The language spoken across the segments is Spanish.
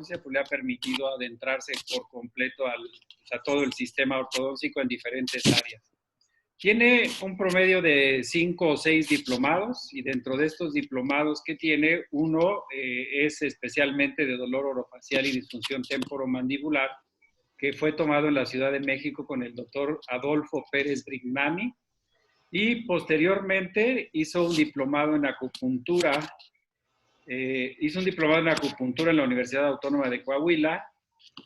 ortodoncia, pues le ha permitido adentrarse por completo a todo el sistema ortodóntico en diferentes áreas. Tiene un promedio de 5 o 6 diplomados, y dentro de estos diplomados que tiene, uno es especialmente de dolor orofacial y disfunción temporomandibular, que fue tomado en la Ciudad de México con el doctor Adolfo Pérez Brignani, y posteriormente hizo un diplomado en acupuntura, en la Universidad Autónoma de Coahuila.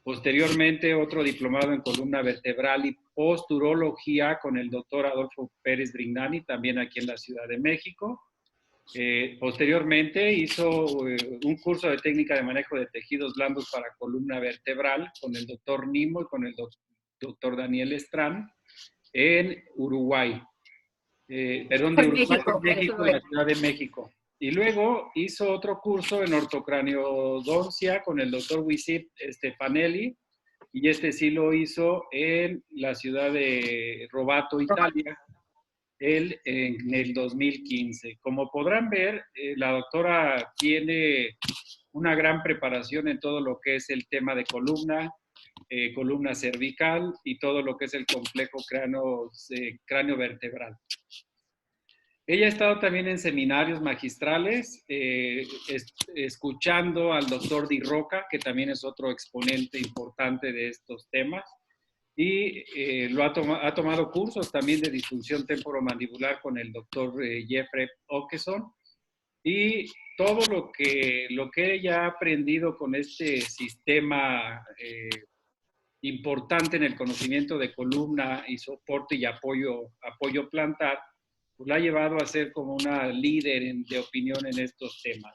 Posteriormente, otro diplomado en columna vertebral y posturología con el doctor Adolfo Pérez Brignani, también aquí en la Ciudad de México. Posteriormente hizo un curso de técnica de manejo de tejidos blandos para columna vertebral con el doctor Nimo y con el doctor Daniel Estrán en Uruguay. De México, en la Ciudad de México. Y luego hizo otro curso en ortocraniodoncia con el doctor Wisit Stefanelli, y este sí lo hizo en la ciudad de Rovato, Italia, en el 2015. Como podrán ver, la doctora tiene una gran preparación en todo lo que es el tema de columna cervical y todo lo que es el complejo cráneo vertebral. Ella ha estado también en seminarios magistrales, escuchando al doctor Di Roca, que también es otro exponente importante de estos temas, y ha tomado cursos también de disfunción temporomandibular con el doctor Jeffrey Okeson, y todo lo que ella ha aprendido con este sistema importante en el conocimiento de columna y soporte y apoyo plantar, pues la ha llevado a ser como una líder de opinión en estos temas.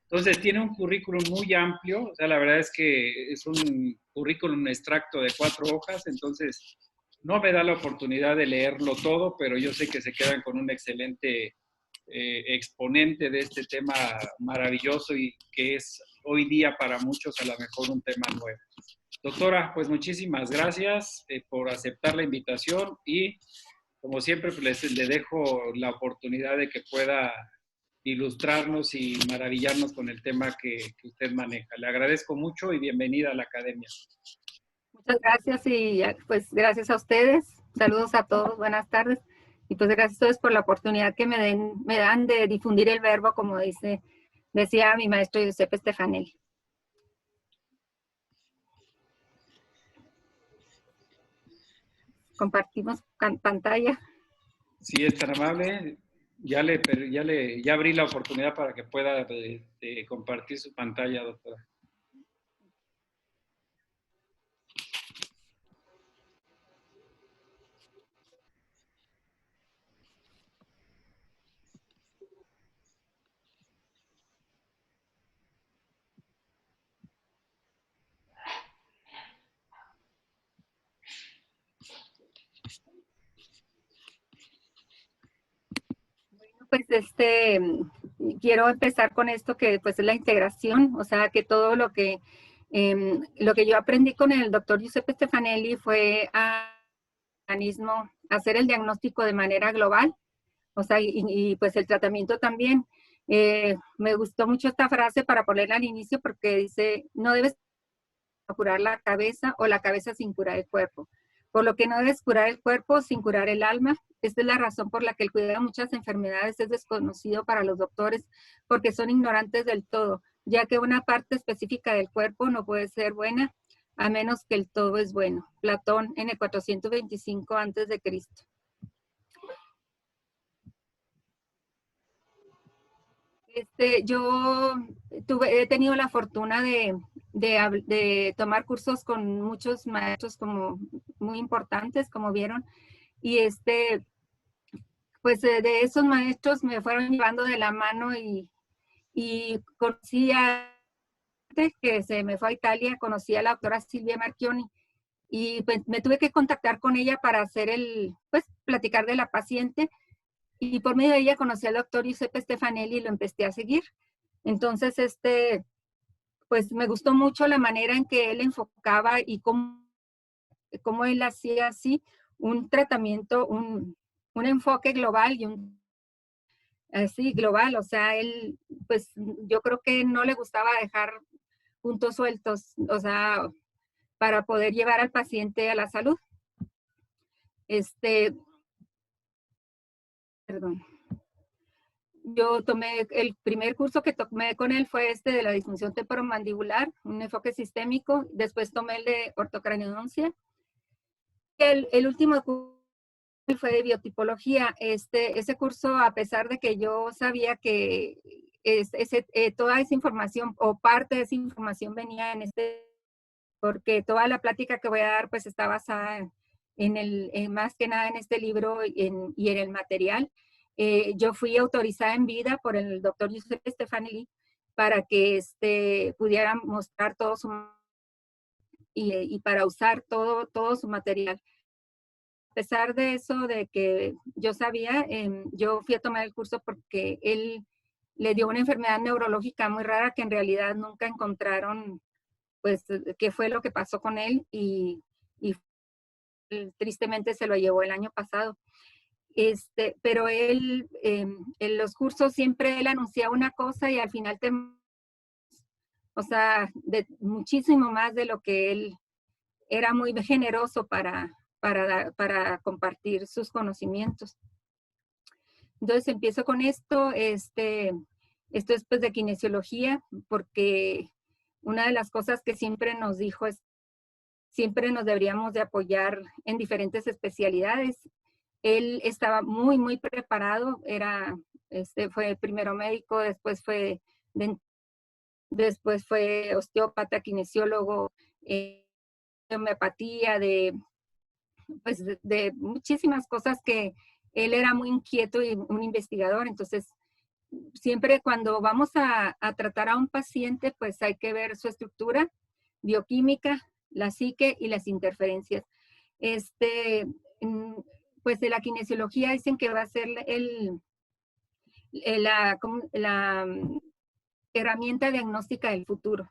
Entonces, tiene un currículum muy amplio, o sea, la verdad es que es un currículum extracto de 4 hojas, entonces no me da la oportunidad de leerlo todo, pero yo sé que se quedan con un excelente exponente de este tema maravilloso y que es hoy día para muchos a lo mejor un tema nuevo. Doctora, pues muchísimas gracias por aceptar la invitación, y como siempre pues le dejo la oportunidad de que pueda ilustrarnos y maravillarnos con el tema que usted maneja. Le agradezco mucho y bienvenida a la academia. Muchas gracias, y pues gracias a ustedes. Saludos a todos, buenas tardes. Y pues gracias a todos por la oportunidad que me dan de difundir el verbo, como decía mi maestro Giuseppe Stefanelli. Compartimos pantalla. Sí, es tan amable. Ya abrí la oportunidad para que pueda compartir su pantalla, doctora. Pues quiero empezar con esto que pues es la integración, o sea que todo lo que yo aprendí con el doctor Giuseppe Stefanelli fue hacer el diagnóstico de manera global, o sea, y pues el tratamiento también. Me gustó mucho esta frase para ponerla al inicio porque dice, no debes curar la cabeza o la cabeza sin curar el cuerpo. Por lo que no debes curar el cuerpo sin curar el alma. Esta es la razón por la que el cuidado de muchas enfermedades es desconocido para los doctores, porque son ignorantes del todo, ya que una parte específica del cuerpo no puede ser buena a menos que el todo es bueno. Platón, en el 425 a.C. Yo he tenido la fortuna de tomar cursos con muchos maestros como muy importantes, como vieron, y pues de esos maestros me fueron llevando de la mano, y conocí a que se me fue a Italia, conocí a la doctora Silvia Marchioni, y pues me tuve que contactar con ella para hacer pues platicar de la paciente, y por medio de ella conocí al doctor Giuseppe Stefanelli y lo empecé a seguir. Entonces, pues me gustó mucho la manera en que él enfocaba y cómo él hacía así un tratamiento, un enfoque global y así global. O sea, él, pues yo creo que no le gustaba dejar puntos sueltos, o sea, para poder llevar al paciente a la salud. Perdón. Yo tomé, el primer curso que tomé con él fue de la disfunción temporomandibular, un enfoque sistémico. Después tomé el de ortocraniodoncia. El último curso fue de biotipología. Ese curso, a pesar de que yo sabía que toda esa información o parte de esa información venía porque toda la plática que voy a dar pues está basada más que nada en este libro y en el material. Yo fui autorizada en vida por el doctor Giuseppe Stefanelli para que pudiera mostrar todo y para usar todo su material. A pesar de eso, de que yo sabía, yo fui a tomar el curso porque él le dio una enfermedad neurológica muy rara que en realidad nunca encontraron, pues, qué fue lo que pasó con él y tristemente se lo llevó el año pasado. Pero él, en los cursos siempre él anunciaba una cosa y al final o sea, muchísimo más de lo que él era muy generoso para compartir sus conocimientos. Entonces empiezo con esto es pues de kinesiología, porque una de las cosas que siempre nos dijo es siempre nos deberíamos de apoyar en diferentes especialidades. Él estaba muy, muy preparado, fue primero médico, después fue osteópata, kinesiólogo, homeopatía, pues de muchísimas cosas que él era muy inquieto y un investigador. Entonces, siempre cuando vamos a tratar a un paciente, pues hay que ver su estructura bioquímica, la psique y las interferencias. Pues de la kinesiología dicen que va a ser la herramienta diagnóstica del futuro.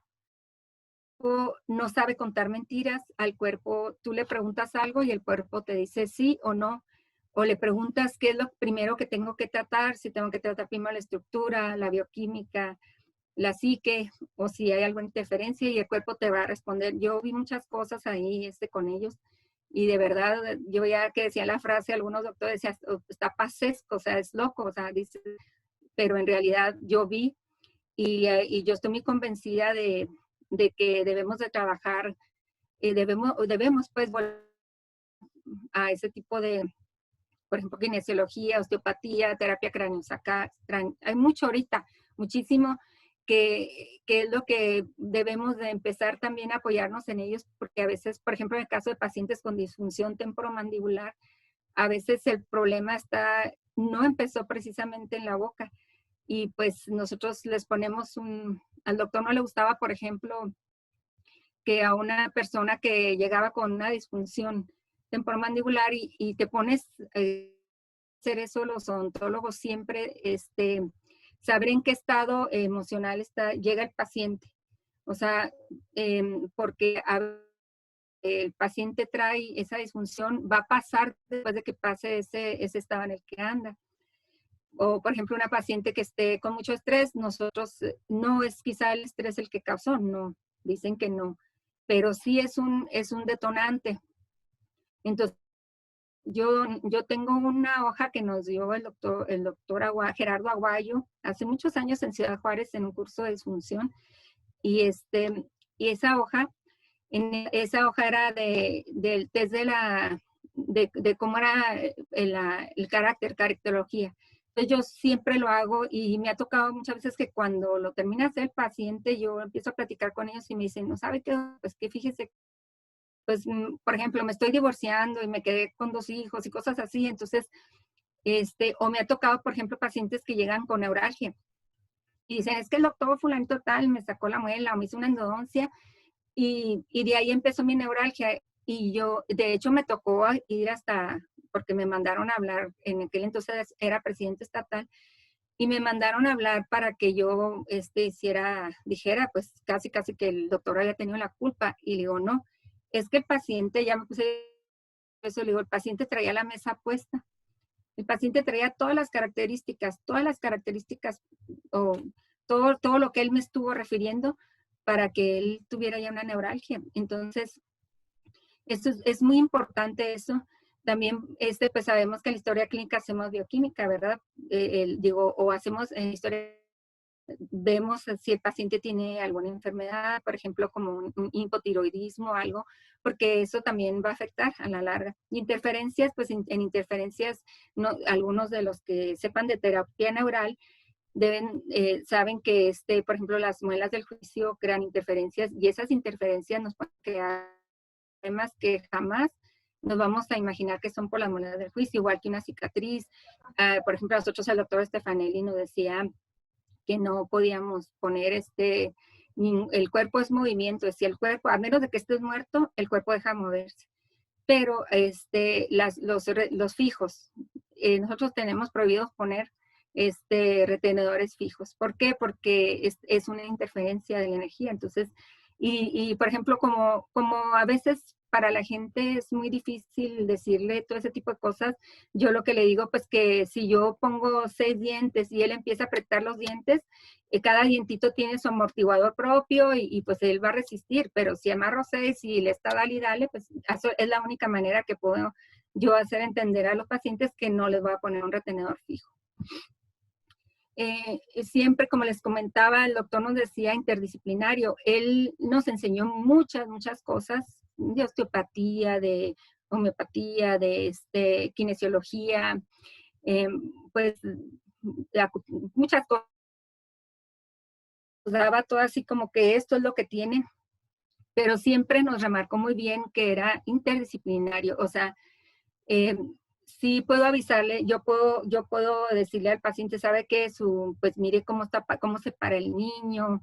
No sabe contar mentiras, al cuerpo tú le preguntas algo y el cuerpo te dice sí o no, o le preguntas qué es lo primero que tengo que tratar, si tengo que tratar primero la estructura, la bioquímica, la psique, o si hay alguna interferencia y el cuerpo te va a responder. Yo vi muchas cosas ahí con ellos y de verdad, yo ya que decía la frase, algunos doctores decían, está pasesco, o sea, es loco, o sea, dice, pero en realidad yo vi y yo estoy muy convencida de que debemos de trabajar, debemos pues volver a ese tipo de, por ejemplo, kinesiología, osteopatía, terapia craneosacral, hay mucho ahorita, muchísimo, que es lo que debemos de empezar también a apoyarnos en ellos, porque a veces, por ejemplo, en el caso de pacientes con disfunción temporomandibular, a veces el problema no empezó precisamente en la boca, y pues nosotros les ponemos al doctor no le gustaba, por ejemplo, que a una persona que llegaba con una disfunción temporomandibular y te pones hacer eso, los odontólogos siempre, saber en qué estado emocional llega el paciente. O sea, porque el paciente trae esa disfunción, va a pasar después de que pase ese estado en el que anda. O, por ejemplo, una paciente que esté con mucho estrés, nosotros, no es quizá el estrés el que causó, no, dicen que no, pero sí es un detonante. Entonces, yo tengo una hoja que nos dio el doctor Gerardo Aguayo hace muchos años en Ciudad Juárez en un curso de disfunción, y esa hoja era del test de cómo era el caracterología. Entonces yo siempre lo hago y me ha tocado muchas veces que cuando lo termina de hacer el paciente, yo empiezo a platicar con ellos y me dicen, ¿no sabe qué? Pues que fíjese, pues, por ejemplo, me estoy divorciando y me quedé con 2 hijos y cosas así. Entonces, o me ha tocado, por ejemplo, pacientes que llegan con neuralgia y dicen, es que el doctor fulanito tal me sacó la muela o me hizo una endodoncia y de ahí empezó mi neuralgia. Y yo, de hecho, me tocó ir porque me mandaron a hablar, en aquel entonces era presidente estatal, y me mandaron a hablar para que yo dijera, pues casi que el doctor había tenido la culpa. Y le digo, no, es que el paciente, ya me puse eso, le digo, el paciente traía la mesa puesta. El paciente traía todas las características, o todo lo que él me estuvo refiriendo, para que él tuviera ya una neuralgia. Entonces, esto es muy importante eso. También, pues sabemos que en la historia clínica hacemos bioquímica, ¿verdad? Digo, o hacemos en historia, vemos si el paciente tiene alguna enfermedad, por ejemplo, como un hipotiroidismo o algo, porque eso también va a afectar a la larga. Interferencias, pues en interferencias, no, algunos de los que sepan de terapia neural saben que, por ejemplo, las muelas del juicio crean interferencias y esas interferencias nos pueden crear problemas que jamás nos vamos a imaginar que son por las muelas del juicio, igual que una cicatriz. Por ejemplo, nosotros el doctor Stefanelli nos decía que no podíamos poner el cuerpo es movimiento, es decir, el cuerpo, a menos de que estés muerto, el cuerpo deja de moverse. Pero los fijos, nosotros tenemos prohibido poner retenedores fijos. ¿Por qué? Porque es una interferencia de la energía. Entonces, y por ejemplo, como a veces para la gente es muy difícil decirle todo ese tipo de cosas, yo lo que le digo, pues que si yo pongo 6 dientes y él empieza a apretar los dientes, cada dientito tiene su amortiguador propio y pues él va a resistir, pero si amarro 6 y le está dale y dale, pues eso es la única manera que puedo yo hacer entender a los pacientes que no les voy a poner un retenedor fijo. Siempre, como les comentaba, el doctor nos decía interdisciplinario. Él nos enseñó muchas cosas de osteopatía, de homeopatía, de kinesiología, pues muchas cosas. Nos daba todo así como que esto es lo que tiene, pero siempre nos remarcó muy bien que era interdisciplinario. O sea, sí puedo avisarle, yo puedo decirle al paciente, sabe que pues mire cómo se para el niño,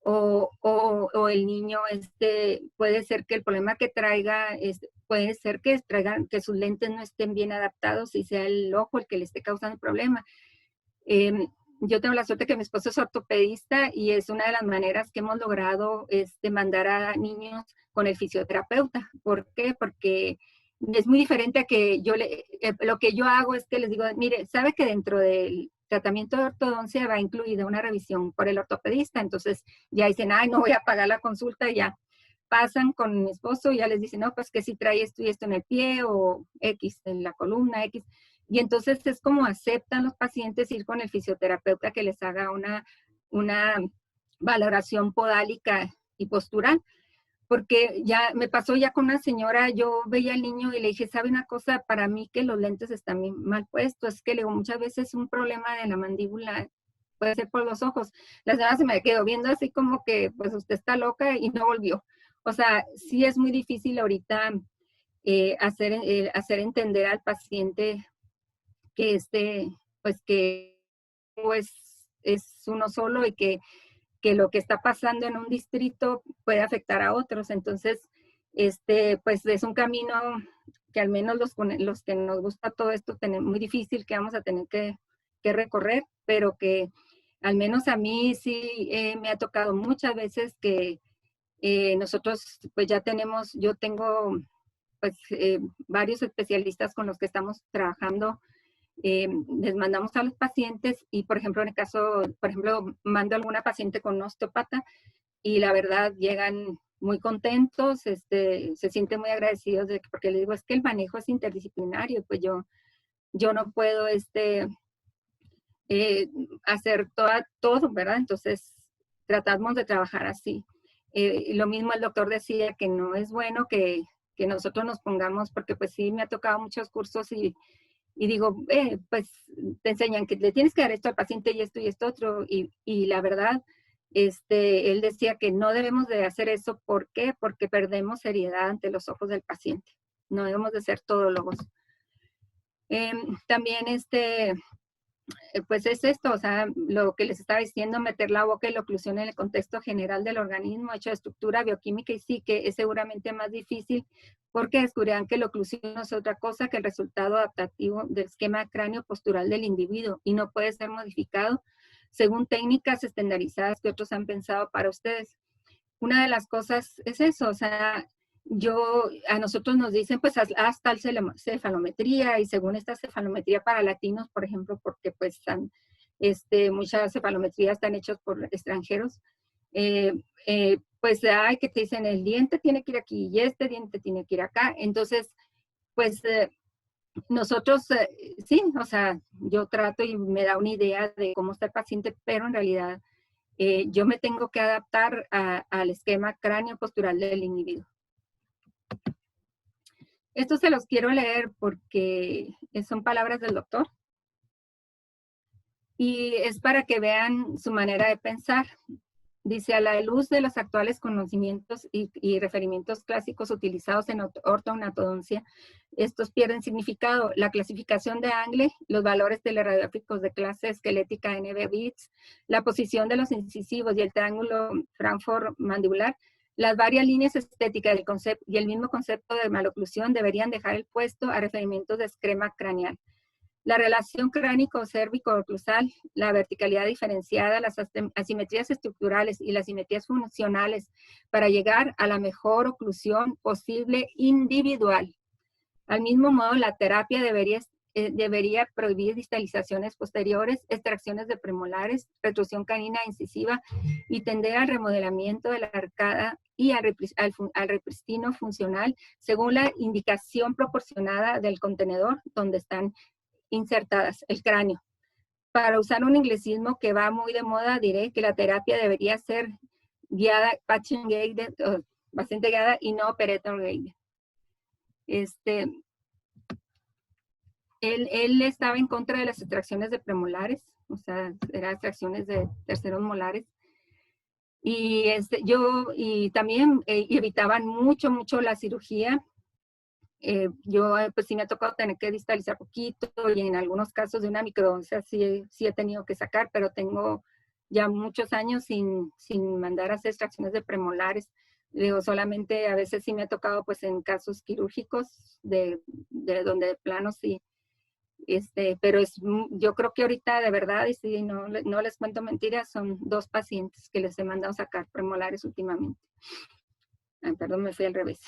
o el niño puede ser que el problema que traiga, puede ser que que sus lentes no estén bien adaptados y sea el ojo el que le esté causando el problema. Yo tengo la suerte que mi esposo es ortopedista y es una de las maneras que hemos logrado mandar a niños con el fisioterapeuta. ¿Por qué? Porque es muy diferente a que lo que yo hago es que les digo, mire, sabe que dentro del tratamiento de ortodoncia va incluida una revisión por el ortopedista, entonces ya dicen, ay, no voy a pagar la consulta, ya pasan con mi esposo y ya les dicen, no, pues que si trae esto y esto en el pie o X, en la columna X. Y entonces es como aceptan los pacientes ir con el fisioterapeuta que les haga una valoración podálica y postural. Porque ya me pasó ya con una señora, yo veía al niño y le dije, ¿sabe una cosa? Para mí que los lentes están bien mal puestos, es que le digo, muchas veces un problema de la mandíbula puede ser por los ojos. La señora se me quedó viendo así como que, pues usted está loca y no volvió. O sea, sí es muy difícil ahorita hacer entender al paciente que pues que es uno solo y que lo que está pasando en un distrito puede afectar a otros. Entonces, pues es un camino que al menos los que nos gusta todo esto, muy difícil que vamos a tener que recorrer, pero que al menos a mí sí me ha tocado muchas veces que nosotros pues yo tengo pues varios especialistas con los que estamos trabajando. Les mandamos a los pacientes y, por ejemplo, en el caso, mando a alguna paciente con un osteópata y la verdad llegan muy contentos, se sienten muy agradecidos porque les digo, es que el manejo es interdisciplinario, pues yo no puedo hacer todo, ¿verdad? Entonces, tratamos de trabajar así. Lo mismo el doctor decía que no es bueno que nosotros nos pongamos, porque pues sí me ha tocado muchos cursos y digo, pues te enseñan que le tienes que dar esto al paciente y esto otro. Y la verdad, él decía que no debemos de hacer eso. ¿Por qué? Porque perdemos seriedad ante los ojos del paciente. No debemos de ser todólogos. También pues es esto, o sea, lo que les estaba diciendo, meter la boca y la oclusión en el contexto general del organismo, hecho de estructura bioquímica, y sí que es seguramente más difícil porque descubrirán que la oclusión no es otra cosa que el resultado adaptativo del esquema cráneo-postural del individuo y no puede ser modificado según técnicas estandarizadas que otros han pensado para ustedes. Una de las cosas es eso, o sea, a nosotros nos dicen, pues, haz tal cefalometría, y según esta cefalometría para latinos, por ejemplo, porque pues muchas cefalometrías están hechas por extranjeros, pues hay que te dicen el diente tiene que ir aquí y este diente tiene que ir acá. Entonces, pues nosotros, sí, o sea, yo trato y me da una idea de cómo está el paciente, pero en realidad yo me tengo que adaptar al esquema cráneo-postural del individuo. Esto se los quiero leer porque son palabras del doctor y es para que vean su manera de pensar. Dice, a la luz de los actuales conocimientos y referimientos clásicos utilizados en ortodoncia, estos pierden significado. La clasificación de Angle, los valores teleradiográficos de clase esquelética NB bits, la posición de los incisivos y el triángulo Frankfurt mandibular, las varias líneas estéticas del concepto y el mismo concepto de maloclusión deberían dejar el puesto a referimientos de esquema craneal. La relación cránico-cérvico-oclusal, la verticalidad diferenciada, las asimetrías estructurales y las simetrías funcionales para llegar a la mejor oclusión posible individual. Al mismo modo, la terapia debería prohibir distalizaciones posteriores, extracciones de premolares, retrusión canina incisiva y tender al remodelamiento de la arcada y al repristino funcional según la indicación proporcionada del contenedor donde están insertadas, el cráneo. Para usar un inglesismo que va muy de moda, diré que la terapia debería ser guiada, patient guided, paciente guiada y no operator guided. Él estaba en contra de las extracciones de premolares, o sea, eran extracciones de terceros molares. Y también evitaban mucho la cirugía. Yo pues sí me ha tocado tener que distalizar poquito y en algunos casos de una microdoncia sí he tenido que sacar, pero tengo ya muchos años sin mandar a hacer extracciones de premolares. Digo, solamente a veces sí me ha tocado pues en casos quirúrgicos de donde de plano sí, pero yo creo que ahorita de verdad, y sí, no les cuento mentiras, son 2 pacientes que les he mandado sacar premolares últimamente. Perdón, me fui al revés.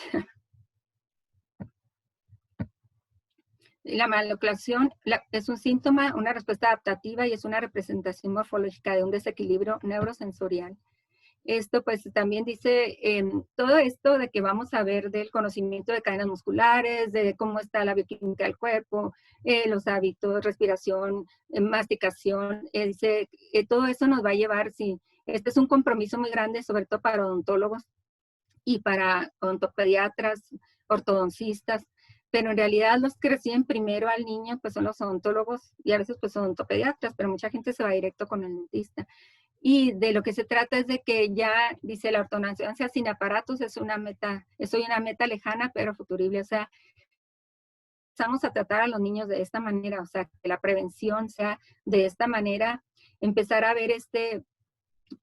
La maloclusión es un síntoma, una respuesta adaptativa y es una representación morfológica de un desequilibrio neurosensorial. Esto pues también dice todo esto de que vamos a ver del conocimiento de cadenas musculares, de cómo está la bioquímica del cuerpo, los hábitos, respiración, masticación, dice todo eso nos va a llevar, sí, este es un compromiso muy grande, sobre todo para odontólogos y para odontopediatras, ortodoncistas, pero en realidad los que reciben primero al niño pues son los odontólogos y a veces pues odontopediatras, pero mucha gente se va directo con el dentista. Y de lo que se trata es de que ya, dice la ortodoncia sin aparatos, es una meta lejana pero futurible, o sea, empezamos a tratar a los niños de esta manera, o sea, que la prevención sea de esta manera, empezar a ver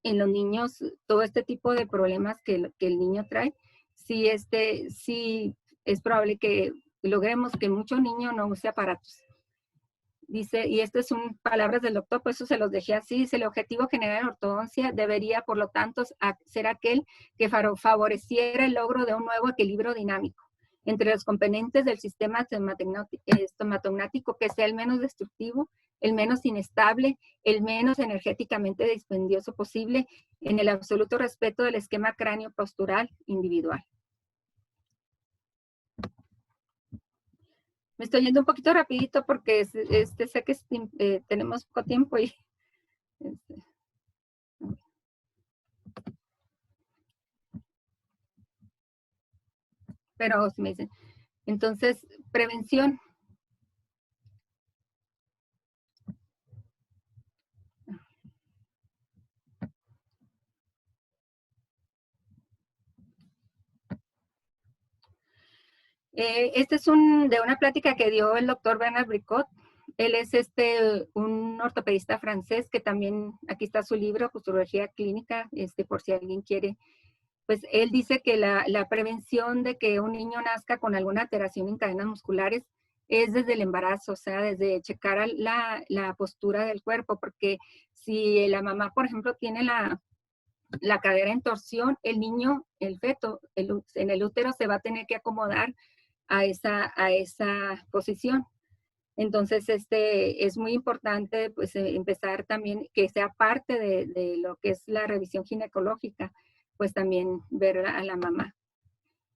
en los niños todo este tipo de problemas que el niño trae, sí es probable que logremos que mucho niño no use aparatos. Dice, y estas son palabras del doctor, pues eso se los dejé así, dice, el objetivo general en ortodoncia debería, por lo tanto, ser aquel que favoreciera el logro de un nuevo equilibrio dinámico entre los componentes del sistema estomatognático que sea el menos destructivo, el menos inestable, el menos energéticamente dispendioso posible, en el absoluto respeto del esquema cráneo postural individual. Me estoy yendo un poquito rapidito porque sé que tenemos poco tiempo y... pero me dicen, entonces, prevención. Este es de una plática que dio el doctor Bernard Bricot. Él es un ortopedista francés que también, aquí está su libro, Posturología Clínica, por si alguien quiere. Pues él dice que la prevención de que un niño nazca con alguna alteración en cadenas musculares es desde el embarazo, o sea, desde checar la postura del cuerpo, porque si la mamá, por ejemplo, tiene la cadera en torsión, el niño, el feto, en el útero se va a tener que acomodar a esa posición. Entonces, es muy importante pues empezar también que sea parte de lo que es la revisión ginecológica, pues también ver a la mamá.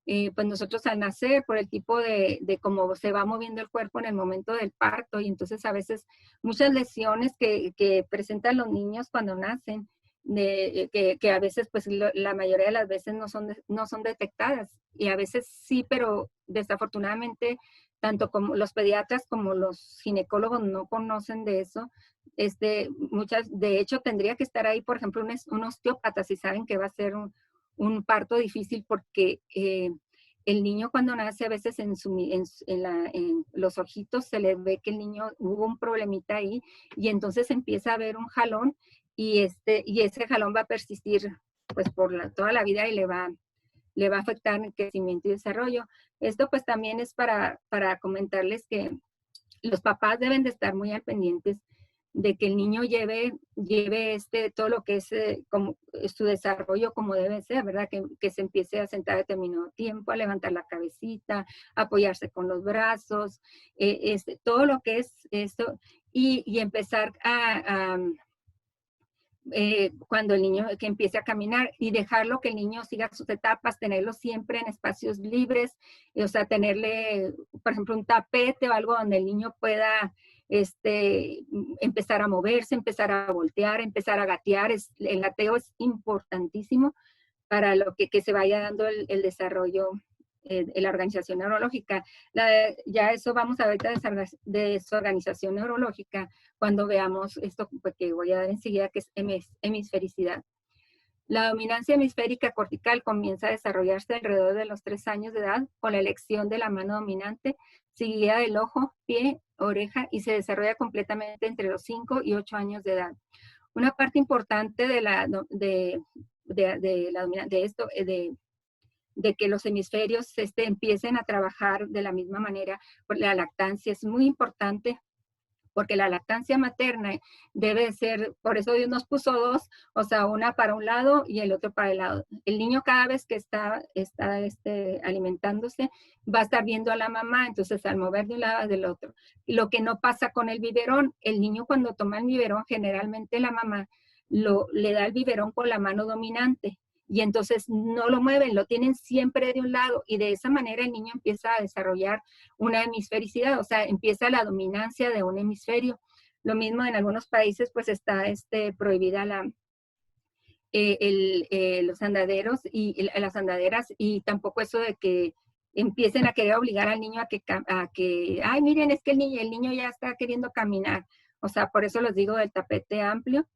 Pues nosotros al nacer, por el tipo de cómo se va moviendo el cuerpo en el momento del parto, y entonces a veces muchas lesiones que presentan los niños cuando nacen, que a veces, pues la mayoría de las veces no son detectadas, y a veces sí, pero desafortunadamente, tanto como los pediatras como los ginecólogos no conocen de eso. De hecho, tendría que estar ahí, por ejemplo, un osteópata, si saben que va a ser un parto difícil, porque el niño cuando nace a veces en los ojitos se le ve que el niño hubo un problemita ahí, y entonces empieza a haber un jalón, y ese jalón va a persistir pues por toda la vida, y le va a afectar el crecimiento y desarrollo. Esto pues también es para comentarles que los papás deben de estar muy al pendientes de que el niño lleve todo lo que es como su desarrollo como debe ser, ¿verdad? Que se empiece a sentar a determinado tiempo, a levantar la cabecita, a apoyarse con los brazos, todo lo que es esto, y empezar cuando el niño que empiece a caminar, y dejarlo que el niño siga sus etapas, tenerlo siempre en espacios libres, o sea, tenerle, por ejemplo, un tapete o algo donde el niño pueda empezar a moverse, empezar a voltear, empezar a gatear. El gateo es importantísimo para lo que se vaya dando el desarrollo en la organización neurológica. Ya eso vamos a ver de su organización neurológica cuando veamos esto que voy a dar enseguida, que es hemisfericidad. La dominancia hemisférica cortical comienza a desarrollarse alrededor de los 3 años de edad con la elección de la mano dominante, seguida del ojo, pie, oreja, y se desarrolla completamente entre los 5 y 8 años de edad. Una parte importante de que los hemisferios empiecen a trabajar de la misma manera, por la lactancia es muy importante, porque la lactancia materna debe ser, por eso Dios nos puso dos, o sea, una para un lado y el otro para el lado. El niño cada vez que está alimentándose va a estar viendo a la mamá, entonces al mover de un lado del otro. Lo que no pasa con el biberón, el niño cuando toma el biberón, generalmente la mamá le da el biberón con la mano dominante, y entonces no lo mueven, lo tienen siempre de un lado, y de esa manera el niño empieza a desarrollar una hemisfericidad, o sea, empieza la dominancia de un hemisferio. Lo mismo en algunos países, pues está prohibida los andaderos y las andaderas, y tampoco eso de que empiecen a querer obligar al niño a que ay, miren, es que el niño ya está queriendo caminar. O sea, por eso les digo del tapete amplio.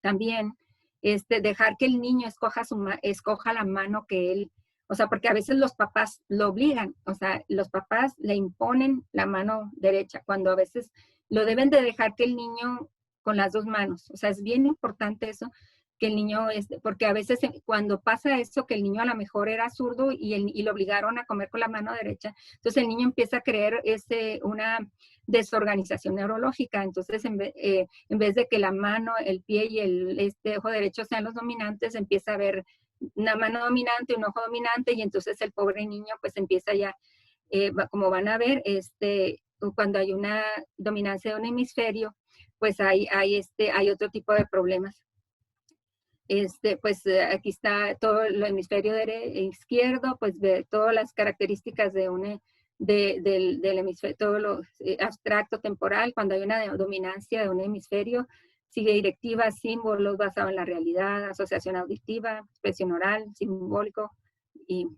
También dejar que el niño escoja la mano que él, o sea, porque a veces los papás lo obligan, o sea, los papás le imponen la mano derecha, cuando a veces lo deben de dejar que el niño con las dos manos. O sea, es bien importante eso, que el niño, porque a veces cuando pasa eso, que el niño a lo mejor era zurdo y lo obligaron a comer con la mano derecha, entonces el niño empieza a creer una desorganización neurológica. Entonces en vez de que la mano, el pie y el ojo derecho sean los dominantes, empieza a haber una mano dominante, un ojo dominante, y entonces el pobre niño pues empieza ya, como van a ver, cuando hay una dominancia de un hemisferio, pues hay otro tipo de problemas. Pues aquí está todo el hemisferio izquierdo, pues ve todas las características del hemisferio, todo lo abstracto temporal. Cuando hay una dominancia de un hemisferio, sigue directivas, símbolos basados en la realidad, asociación auditiva, expresión oral, simbólico, y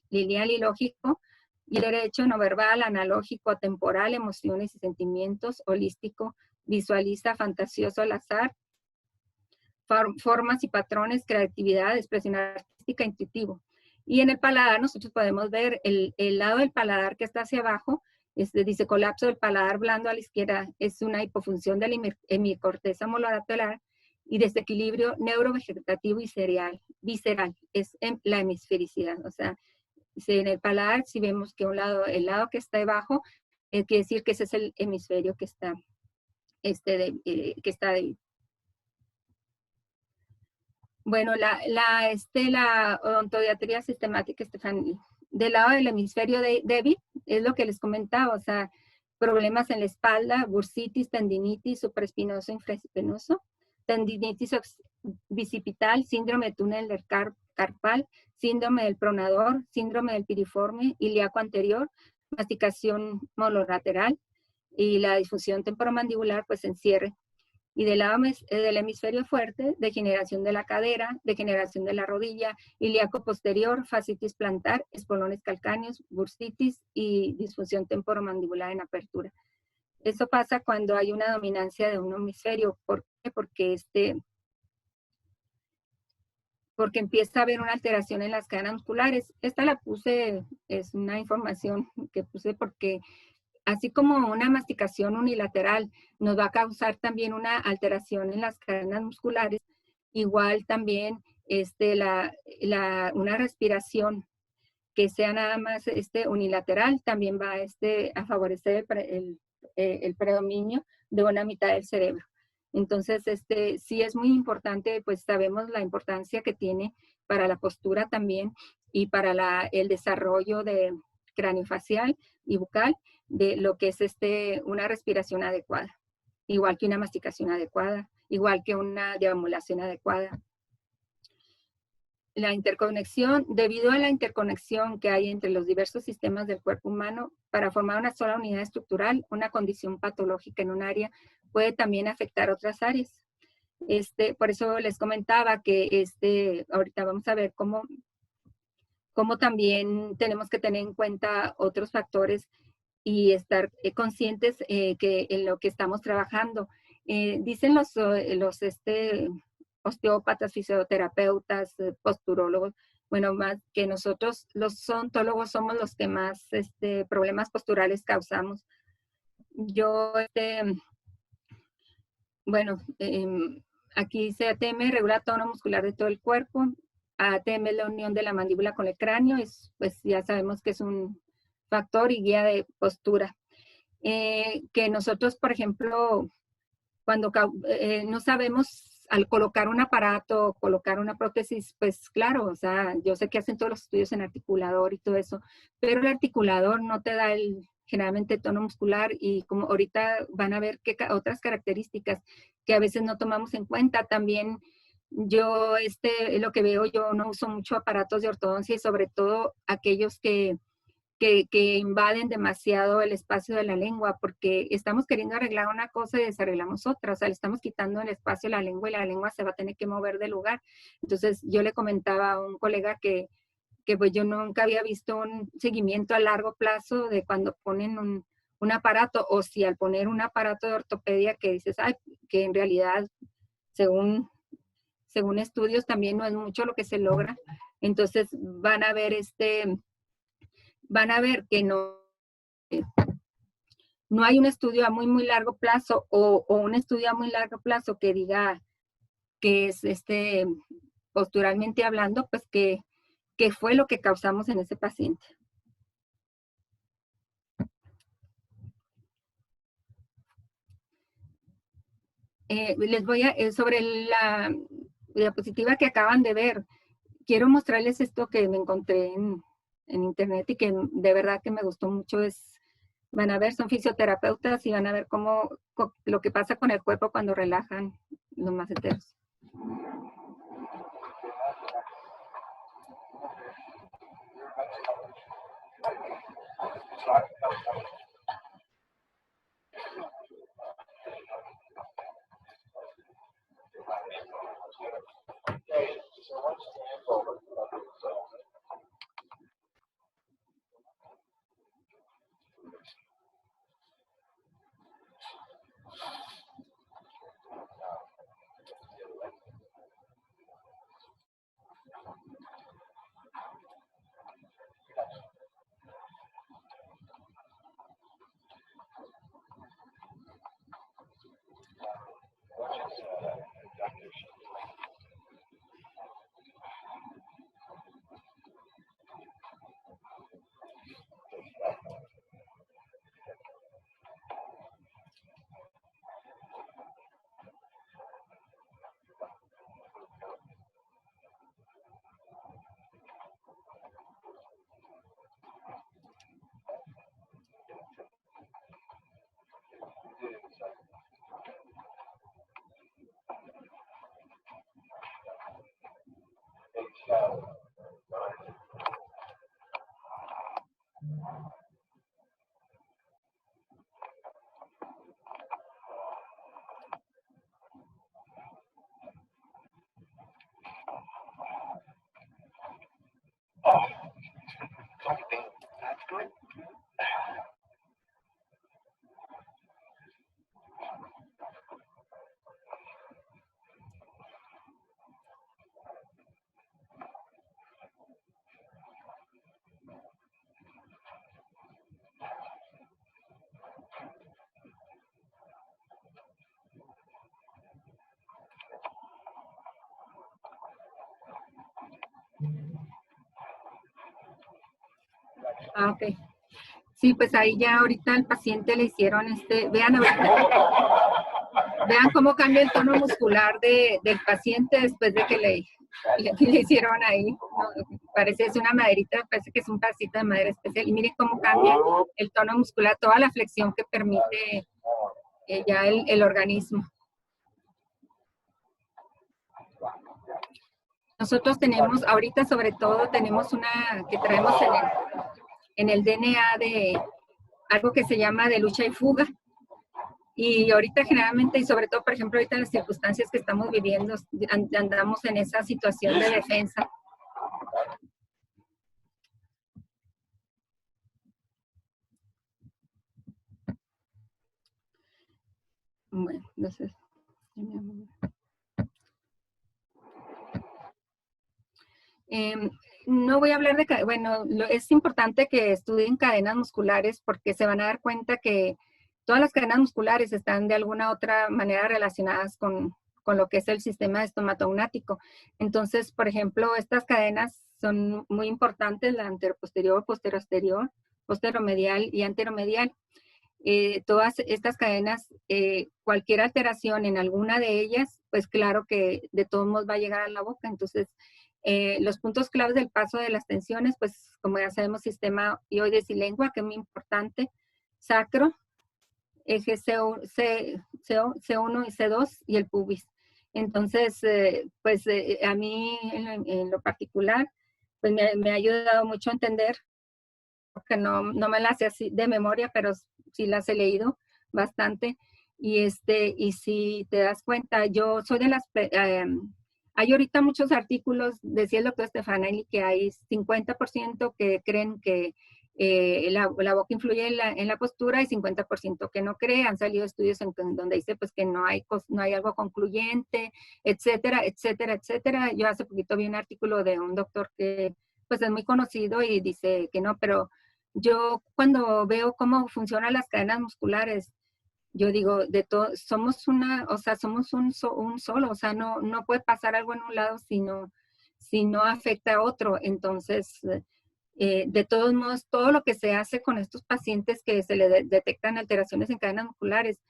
lineal y lógico, y derecho no verbal, analógico, temporal, emociones y sentimientos, holístico, visualiza, fantasioso, al azar, formas y patrones, creatividad, expresión artística, intuitivo. Y en el paladar nosotros podemos ver el lado del paladar que está hacia abajo, dice colapso del paladar blando a la izquierda, es una hipofunción de la hemicorteza molar, y desequilibrio neurovegetativo y visceral, es la hemisfericidad. O sea, en el paladar, si vemos que el lado que está debajo, quiere decir que ese es el hemisferio que está débil. Bueno, la odontodiatría sistemática, del lado del hemisferio débil, es lo que les comentaba. O sea, problemas en la espalda, bursitis, tendinitis, supraespinoso, infraespinoso, tendinitis bicipital, síndrome de túnel del carpal, síndrome del pronador, síndrome del piriforme, ilíaco anterior, masticación monolateral y la disfunción temporomandibular, pues en cierre. Y del lado del hemisferio fuerte, degeneración de la cadera, degeneración de la rodilla, ilíaco posterior, fascitis plantar, espolones calcáneos, bursitis y disfunción temporomandibular en apertura. Eso pasa cuando hay una dominancia de un hemisferio. ¿Por qué? Porque empieza a haber una alteración en las cadenas musculares. Esta la puse, es una información que puse porque así como una masticación unilateral nos va a causar también una alteración en las cadenas musculares, igual también una respiración que sea nada más unilateral también va a favorecer el predominio de una mitad del cerebro. Entonces, sí es muy importante, pues sabemos la importancia que tiene para la postura también y para el desarrollo de craniofacial y bucal de lo que es una respiración adecuada, igual que una masticación adecuada, igual que una deambulación adecuada. La interconexión, debido a la interconexión que hay entre los diversos sistemas del cuerpo humano, para formar una sola unidad estructural, una condición patológica en un área puede también afectar otras áreas. Por eso les comentaba que ahorita vamos a ver cómo también tenemos que tener en cuenta otros factores y estar conscientes que en lo que estamos trabajando. Dicen los osteópatas, fisioterapeutas, posturólogos, bueno, más que nosotros los odontólogos somos los que más problemas posturales causamos. Yo, bueno, aquí dice ATM regula tono muscular de todo el cuerpo. ATM es la unión de la mandíbula con el cráneo, pues ya sabemos que es un factor y guía de postura. Que nosotros, por ejemplo, cuando no sabemos al colocar un aparato, colocar una prótesis, pues claro, o sea, yo sé que hacen todos los estudios en articulador y todo eso, pero el articulador no te da generalmente tono muscular y como ahorita van a ver otras características que a veces no tomamos en cuenta. También yo, lo que veo, yo no uso mucho aparatos de ortodoncia y sobre todo aquellos que invaden demasiado el espacio de la lengua, porque estamos queriendo arreglar una cosa y desarreglamos otra, o sea, le estamos quitando el espacio a la lengua y la lengua se va a tener que mover de lugar. Entonces, yo le comentaba a un colega que pues yo nunca había visto un seguimiento a largo plazo de cuando ponen un aparato, o si al poner un aparato de ortopedia que dices, ay, que en realidad, según estudios, también no es mucho lo que se logra. Entonces, van a ver que no hay un estudio a muy, muy largo plazo o un estudio a muy largo plazo que diga que es posturalmente hablando, pues que fue lo que causamos en ese paciente. Les voy sobre la diapositiva que acaban de ver, quiero mostrarles esto que me encontré en internet y que de verdad que me gustó mucho. Van a ver, son fisioterapeutas y van a ver lo que pasa con el cuerpo cuando relajan los maceteros. Ah, ok. Sí, pues ahí ya ahorita al paciente le hicieron vean ahorita, vean cómo cambia el tono muscular del paciente después de que le hicieron ahí. ¿No? Parece es una maderita, parece que es un pedacito de madera especial. Y miren cómo cambia el tono muscular, toda la flexión que permite ya el organismo. Nosotros tenemos, ahorita sobre todo, tenemos una que traemos en el DNA de algo que se llama de lucha y fuga. Y ahorita generalmente, y sobre todo, por ejemplo, ahorita en las circunstancias que estamos viviendo, andamos en esa situación de defensa. Bueno, entonces... no voy a hablar de, bueno, es importante que estudien cadenas musculares porque se van a dar cuenta que todas las cadenas musculares están de alguna otra manera relacionadas con lo que es el sistema estomatognático. Entonces, por ejemplo, estas cadenas son muy importantes, la anteroposterior, posterosterior, posteromedial y anteromedial. Todas estas cadenas, cualquier alteración en alguna de ellas, pues claro que de todos modos va a llegar a la boca. Entonces, los puntos claves del paso de las tensiones, pues como ya sabemos, sistema hioides y lengua, que es muy importante, sacro, eje C1 y C2 y el pubis. Entonces, pues a mí en lo particular, pues me ha ayudado mucho a entender, porque no me las sé así de memoria, pero sí las he leído bastante. Y si te das cuenta, yo soy de las... hay ahorita muchos artículos, decía el doctor Stefanelli, que hay 50% que creen que la boca influye en la postura y 50% que no cree. Han salido estudios donde dice pues que no hay algo concluyente, etcétera, etcétera, etcétera. Yo hace poquito vi un artículo de un doctor que pues es muy conocido y dice que no, pero yo cuando veo cómo funcionan las cadenas musculares, yo digo, somos somos un solo, o sea, no puede pasar algo en un lado si no afecta a otro. Entonces, de todos modos, todo lo que se hace con estos pacientes que se le detectan alteraciones en cadenas musculares,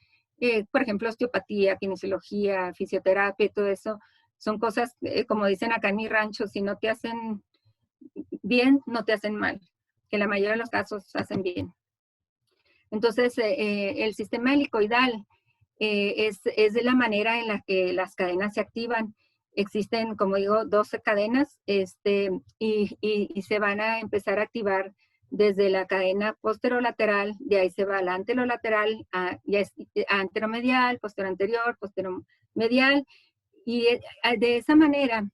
por ejemplo, osteopatía, kinesiología, fisioterapia y todo eso, son cosas, como dicen acá en mi rancho, si no te hacen bien, no te hacen mal, que en la mayoría de los casos hacen bien. Entonces, el sistema helicoidal es de la manera en la que las cadenas se activan. Existen, como digo, 12 cadenas y se van a empezar a activar desde la cadena posterolateral, de ahí se va a la anterolateral, anteromedial, posteroanterior, posteromedial, y de esa manera,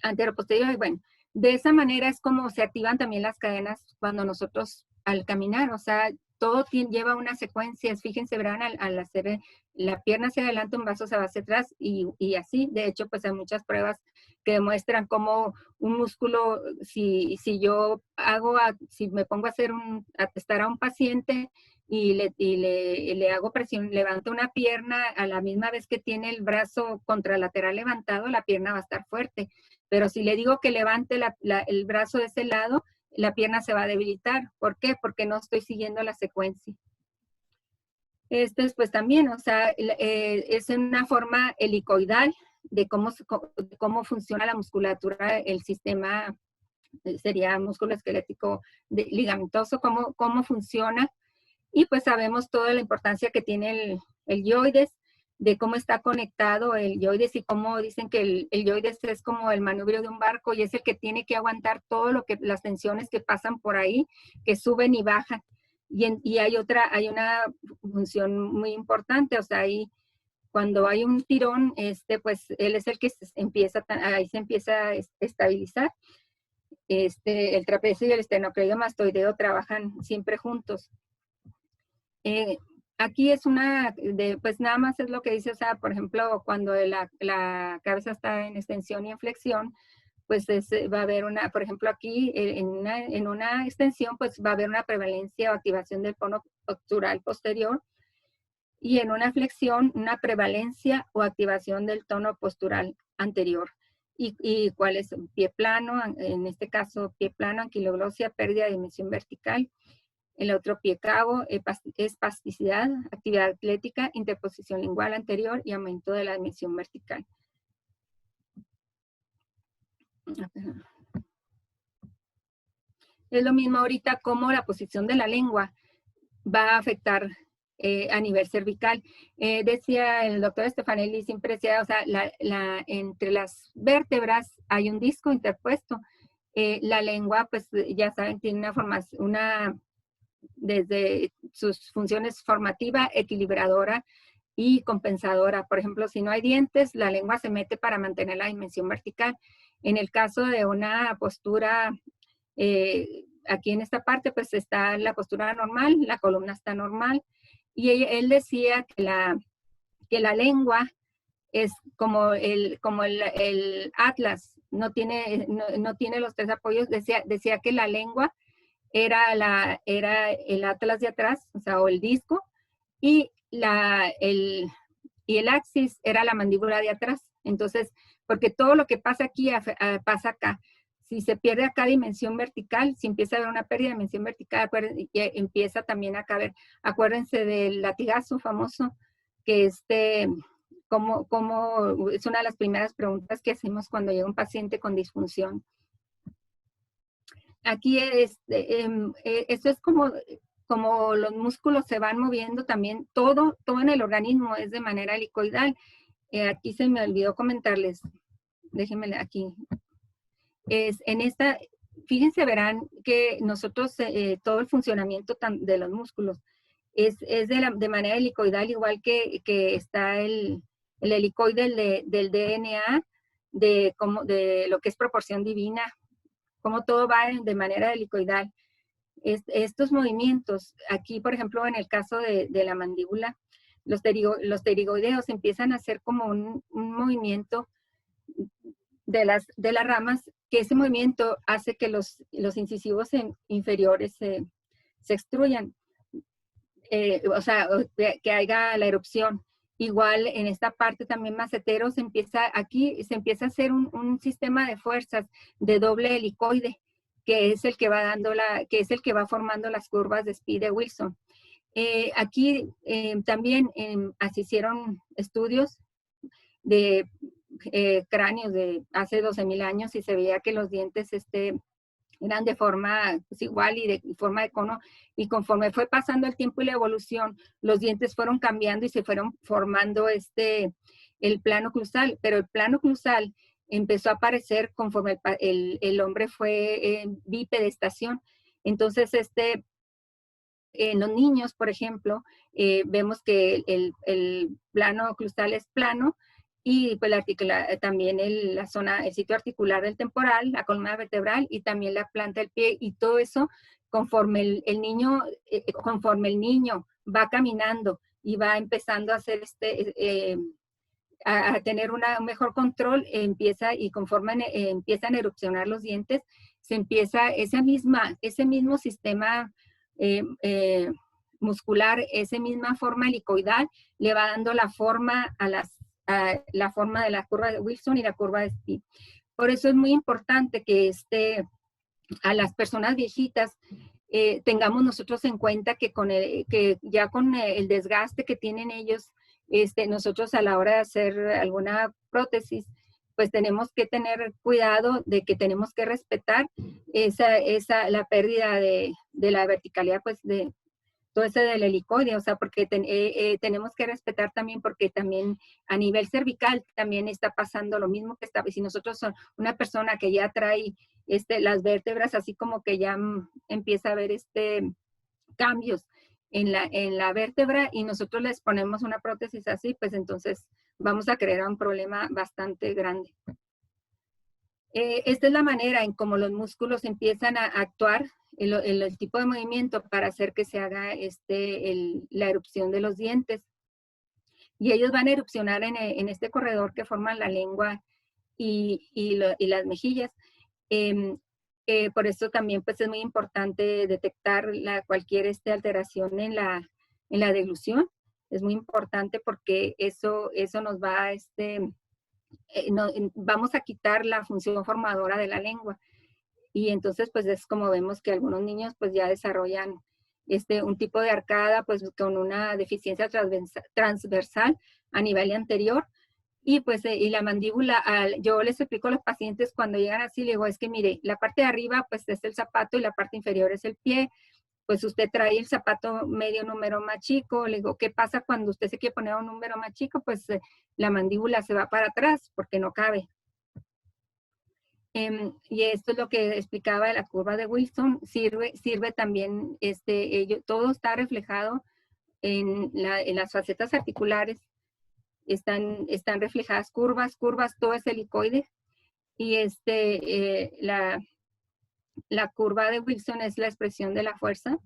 anteroposterior, bueno, de esa manera es como se activan también las cadenas cuando nosotros al caminar, o sea, todo lleva una secuencia. Fíjense, verán, al hacer la pierna hacia adelante, un brazo se va hacia atrás y así. De hecho, pues hay muchas pruebas que demuestran cómo un músculo, si yo si me pongo a testar a un paciente y le hago presión, levanto una pierna a la misma vez que tiene el brazo contralateral levantado, la pierna va a estar fuerte. Pero si le digo que levante el brazo de ese lado, la pierna se va a debilitar. ¿Por qué? Porque no estoy siguiendo la secuencia. Pues también, o sea, es una forma helicoidal de cómo funciona la musculatura, el sistema, sería músculo esquelético ligamentoso, cómo funciona. Y pues sabemos toda la importancia que tiene el yoides, de cómo está conectado el yoides y cómo dicen que el yoides es como el manubrio de un barco y es el que tiene que aguantar todo las tensiones que pasan por ahí, que suben y bajan. Y hay una función muy importante, o sea, cuando hay un tirón, pues él es el que ahí se empieza a estabilizar. El trapecio y el esternocleidomastoideo trabajan siempre juntos. Aquí es pues nada más es lo que dice, o sea, por ejemplo, cuando la cabeza está en extensión y en flexión, pues va a haber por ejemplo, aquí en una extensión, pues va a haber una prevalencia o activación del cono postural posterior y en una flexión, una prevalencia o activación del tono postural anterior. y cuál es pie plano, en este caso pie plano, anquiloglosia, pérdida de dimensión vertical. El otro pie cabo, espasticidad, actividad atlética, interposición lingual anterior y aumento de la dimensión vertical. Es lo mismo ahorita como la posición de la lengua va a afectar a nivel cervical. Decía el doctor Stefanelli, siempre decía, o sea, entre las vértebras hay un disco interpuesto. La lengua, pues ya saben, tiene una formación, desde sus funciones formativa, equilibradora y compensadora. Por ejemplo, si no hay dientes, la lengua se mete para mantener la dimensión vertical. En el caso de una postura, aquí en esta parte, pues está la postura normal, la columna está normal. Y él decía que la lengua es como el atlas, no tiene los tres apoyos. Decía que la lengua era el atlas de atrás, o sea, o el disco, y el axis era la mandíbula de atrás. Entonces, porque todo lo que pasa aquí pasa acá. Si se pierde acá dimensión vertical, si empieza a haber una pérdida de dimensión vertical, empieza también a caber. Acuérdense del latigazo famoso, que como es una de las primeras preguntas que hacemos cuando llega un paciente con disfunción. Aquí esto es como los músculos se van moviendo también, todo en el organismo es de manera helicoidal. Aquí se me olvidó comentarles, déjenme aquí. Fíjense, verán que nosotros, todo el funcionamiento de los músculos es de manera helicoidal, igual que está el helicoide del DNA, de lo que es proporción divina, como todo va de manera helicoidal. Estos movimientos, aquí por ejemplo en el caso de la mandíbula, los pterigoideos empiezan a hacer como un movimiento de las ramas, que ese movimiento hace que los incisivos inferiores se extruyan, o sea, que haya la erupción. Igual en esta parte también macetero se empieza a hacer un sistema de fuerzas de doble helicoide, que es el que va formando las curvas de Speed-Wilson. Aquí también se hicieron estudios de cráneos de hace 12,000 años y se veía que los dientes eran de forma pues, igual y de forma de cono, y conforme fue pasando el tiempo y la evolución, los dientes fueron cambiando y se fueron formando el plano oclusal, pero el plano oclusal empezó a aparecer conforme el hombre fue bipedestación. Entonces, en los niños, por ejemplo, vemos que el plano oclusal es plano, y pues también el sitio articular del temporal, la columna vertebral y también la planta del pie, y todo eso conforme el niño va caminando y va empezando a hacer a tener un mejor control, y conforme empiezan a erupcionar los dientes, se empieza ese mismo sistema muscular, esa misma forma helicoidal, le va dando la forma la forma de la curva de Wilson y la curva de Speed. Por eso es muy importante que a las personas viejitas tengamos nosotros en cuenta que ya con el desgaste que tienen ellos, nosotros a la hora de hacer alguna prótesis, pues tenemos que tener cuidado de que tenemos que respetar la pérdida de la verticalidad, pues de todo ese del helicoide, o sea, porque tenemos que respetar también, porque también a nivel cervical también está pasando lo mismo que si nosotros son una persona que ya trae las vértebras, así como que ya empieza a haber cambios en la vértebra, y nosotros les ponemos una prótesis así, pues entonces vamos a crear un problema bastante grande. Esta es la manera en cómo los músculos empiezan a actuar, el tipo de movimiento para hacer que se haga la erupción de los dientes. Y ellos van a erupcionar en este corredor que forman la lengua y las mejillas. Por eso también pues, es muy importante detectar cualquier alteración en la deglución. Es muy importante porque eso nos va a vamos a quitar la función formadora de la lengua. Y entonces, pues es como vemos que algunos niños pues ya desarrollan un tipo de arcada pues con una deficiencia transversal a nivel anterior. Y pues y la mandíbula, yo les explico a los pacientes cuando llegan así, le digo, es que mire, la parte de arriba pues es el zapato y la parte inferior es el pie. Pues usted trae el zapato medio número más chico. Le digo, ¿qué pasa cuando usted se quiere poner un número más chico? Pues la mandíbula se va para atrás porque no cabe. Y esto es lo que explicaba de la curva de Wilson. Sirve también, todo está reflejado en las facetas articulares. Están reflejadas curvas, todo es helicoide. Y la curva de Wilson es la expresión de la fuerza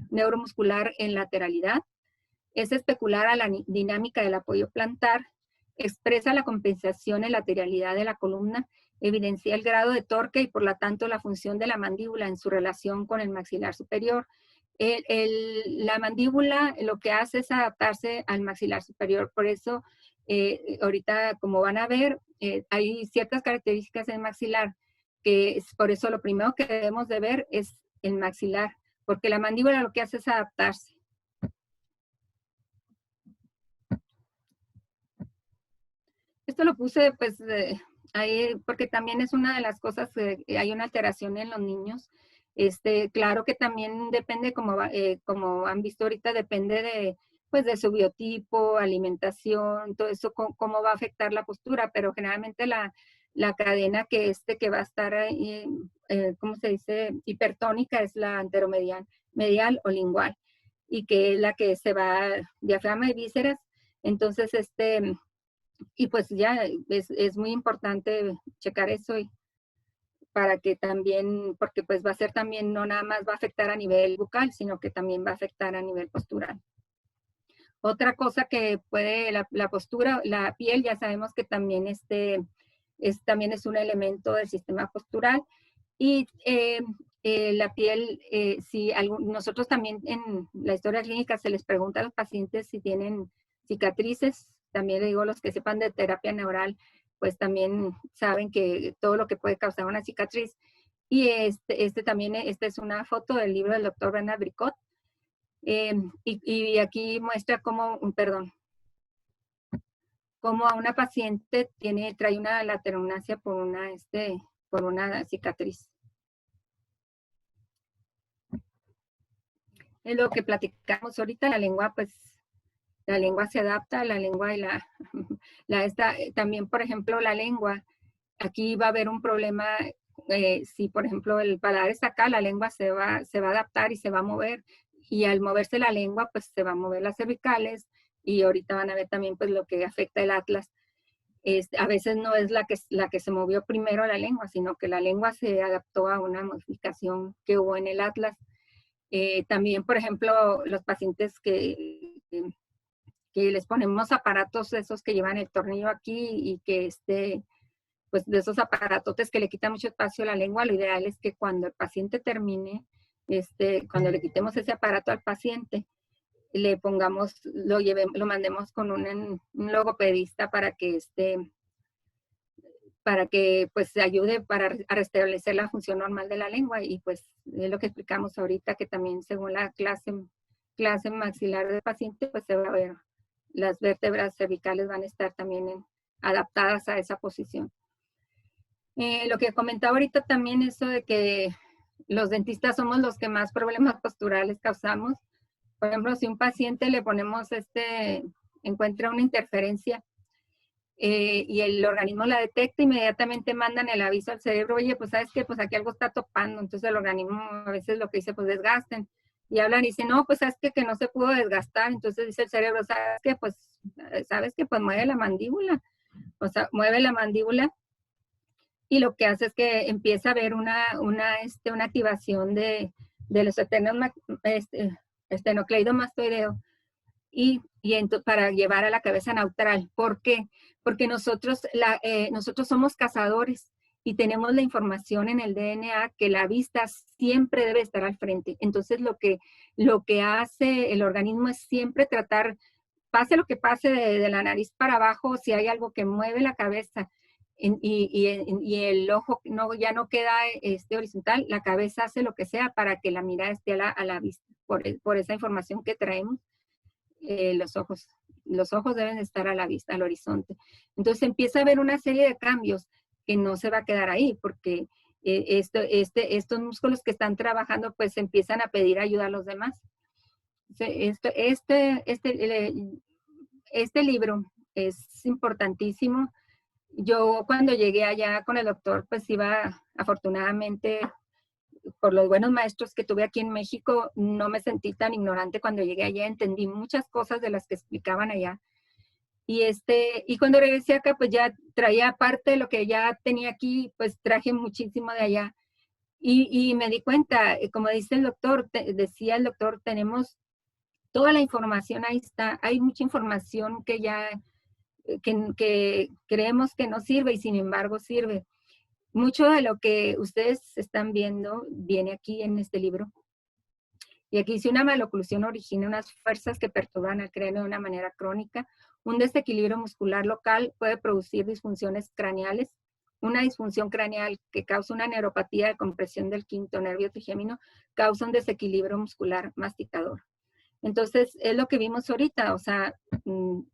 neuromuscular en lateralidad. Es especular a la dinámica del apoyo plantar, expresa la compensación en lateralidad de la columna, evidencia el grado de torque y por lo tanto la función de la mandíbula en su relación con el maxilar superior. La mandíbula lo que hace es adaptarse al maxilar superior, por eso ahorita como van a ver, hay ciertas características en maxilar, que es por eso lo primero que debemos de ver es el maxilar, porque la mandíbula lo que hace es adaptarse. Esto lo puse pues ahí porque también es una de las cosas que hay una alteración en los niños. Claro que también depende, como han visto ahorita, depende pues de su biotipo, alimentación, todo eso, cómo va a afectar la postura, pero generalmente la cadena que va a estar ahí, ¿cómo se dice? Hipertónica es la anteromedial o lingual, y que es la que se va diafragma y vísceras. Entonces, y pues ya es muy importante checar eso para que también, porque pues va a ser también, no nada más va a afectar a nivel bucal, sino que también va a afectar a nivel postural. Otra cosa que puede, la postura, la piel, ya sabemos que también también es un elemento del sistema postural. Y la piel, nosotros también en la historia clínica se les pregunta a los pacientes si tienen cicatrices. También le digo, los que sepan de terapia neural, pues también saben que todo lo que puede causar una cicatriz. Y también, esta es una foto del libro del doctor Bernard Bricot. Y aquí muestra cómo a una paciente trae una laterognasia por una cicatriz. Es lo que platicamos ahorita, la lengua, pues, la lengua se adapta, la lengua y también, por ejemplo, la lengua, aquí va a haber un problema, si, por ejemplo, el paladar está acá, la lengua se va a adaptar y se va a mover, y al moverse la lengua, pues, se va a mover las cervicales, y ahorita van a ver también, pues, lo que afecta el atlas. A veces no es la que se movió primero la lengua, sino que la lengua se adaptó a una modificación que hubo en el atlas. También, por ejemplo, los pacientes que les ponemos aparatos esos que llevan el tornillo aquí y que pues de esos aparatotes que le quitan mucho espacio a la lengua, lo ideal es que cuando el paciente termine, cuando le quitemos ese aparato al paciente, le pongamos, lo mandemos con un logopedista para que pues se ayude a restablecer la función normal de la lengua. Y pues es lo que explicamos ahorita, que también según la clase maxilar del paciente, pues se va a ver, las vértebras cervicales van a estar también adaptadas a esa posición. Lo que comentaba ahorita también, eso de que los dentistas somos los que más problemas posturales causamos. Por ejemplo, si un paciente le ponemos encuentra una interferencia, y el organismo la detecta, inmediatamente mandan el aviso al cerebro, oye, pues sabes que pues aquí algo está topando. Entonces el organismo a veces lo que dice, pues desgasten, y hablan y dicen, no, pues sabes que no se pudo desgastar. Entonces dice el cerebro, sabes que pues mueve la mandíbula, o sea, mueve la mandíbula, y lo que hace es que empieza a haber una activación de los esternocleidomastoideo, y para llevar a la cabeza neutral. ¿Por qué? Porque nosotros somos cazadores y tenemos la información en el DNA que la vista siempre debe estar al frente. Entonces lo que hace el organismo es siempre tratar, pase lo que pase de la nariz para abajo, si hay algo que mueve la cabeza y el ojo ya no queda horizontal, la cabeza hace lo que sea para que la mirada esté a la vista. Por esa información que traemos, los ojos deben estar a la vista, al horizonte. Entonces empieza a haber una serie de cambios que no se va a quedar ahí, porque estos músculos que están trabajando pues empiezan a pedir ayuda a los demás. Este libro es importantísimo. Yo cuando llegué allá con el doctor, pues iba afortunadamente por los buenos maestros que tuve aquí en México, no me sentí tan ignorante cuando llegué allá, entendí muchas cosas de las que explicaban allá. Y cuando regresé acá, pues ya traía parte de lo que ya tenía aquí, pues traje muchísimo de allá. Y me di cuenta, como dice el doctor, decía el doctor, tenemos toda la información, ahí está, hay mucha información que ya, que creemos que no sirve y sin embargo sirve. Mucho de lo que ustedes están viendo viene aquí en este libro. Y aquí dice, una maloclusión origina unas fuerzas que perturban al cráneo de una manera crónica. Un desequilibrio muscular local puede producir disfunciones craneales. Una disfunción craneal que causa una neuropatía de compresión del quinto nervio trigémino causa un desequilibrio muscular masticador. Entonces, es lo que vimos ahorita, o sea,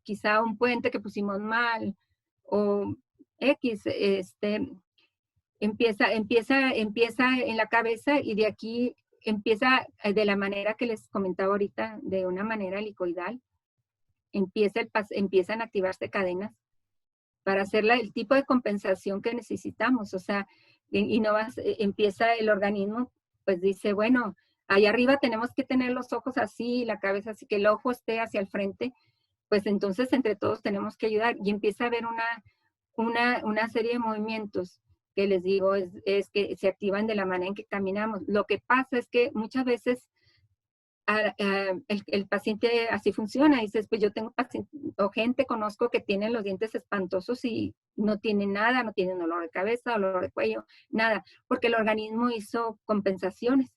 quizá un puente que pusimos mal, o X, empieza en la cabeza y de aquí empieza de la manera que les comentaba ahorita, de una manera helicoidal, empiezan a activarse cadenas para hacer el tipo de compensación que necesitamos, o sea, empieza el organismo, pues dice, bueno, allá arriba tenemos que tener los ojos así, la cabeza así, que el ojo esté hacia el frente, pues entonces entre todos tenemos que ayudar y empieza a haber una serie de movimientos que les digo, es que se activan de la manera en que caminamos. Lo que pasa es que muchas veces el paciente así funciona. Dices, pues yo tengo paciente, o gente conozco que tienen los dientes espantosos y no tienen nada, no tienen dolor de cabeza, dolor de cuello, nada, porque el organismo hizo compensaciones.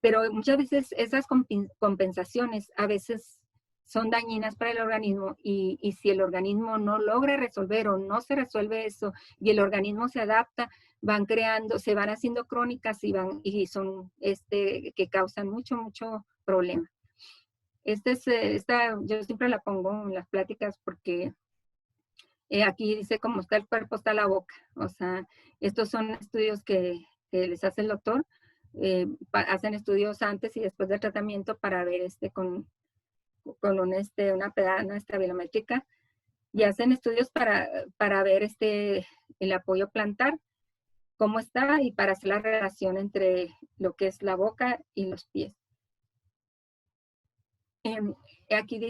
Pero muchas veces esas compensaciones a veces son dañinas para el organismo y si el organismo no logra resolver o no se resuelve eso y el organismo se adapta, se van haciendo crónicas y son que causan mucho problema. Yo siempre la pongo en las pláticas porque aquí dice cómo está el cuerpo, está la boca. O sea, estos son estudios que les hace el doctor. Hacen estudios antes y después del tratamiento para ver con una pedana estabilométrica y hacen estudios para ver el apoyo plantar, cómo está y para hacer la relación entre lo que es la boca y los pies. Aquí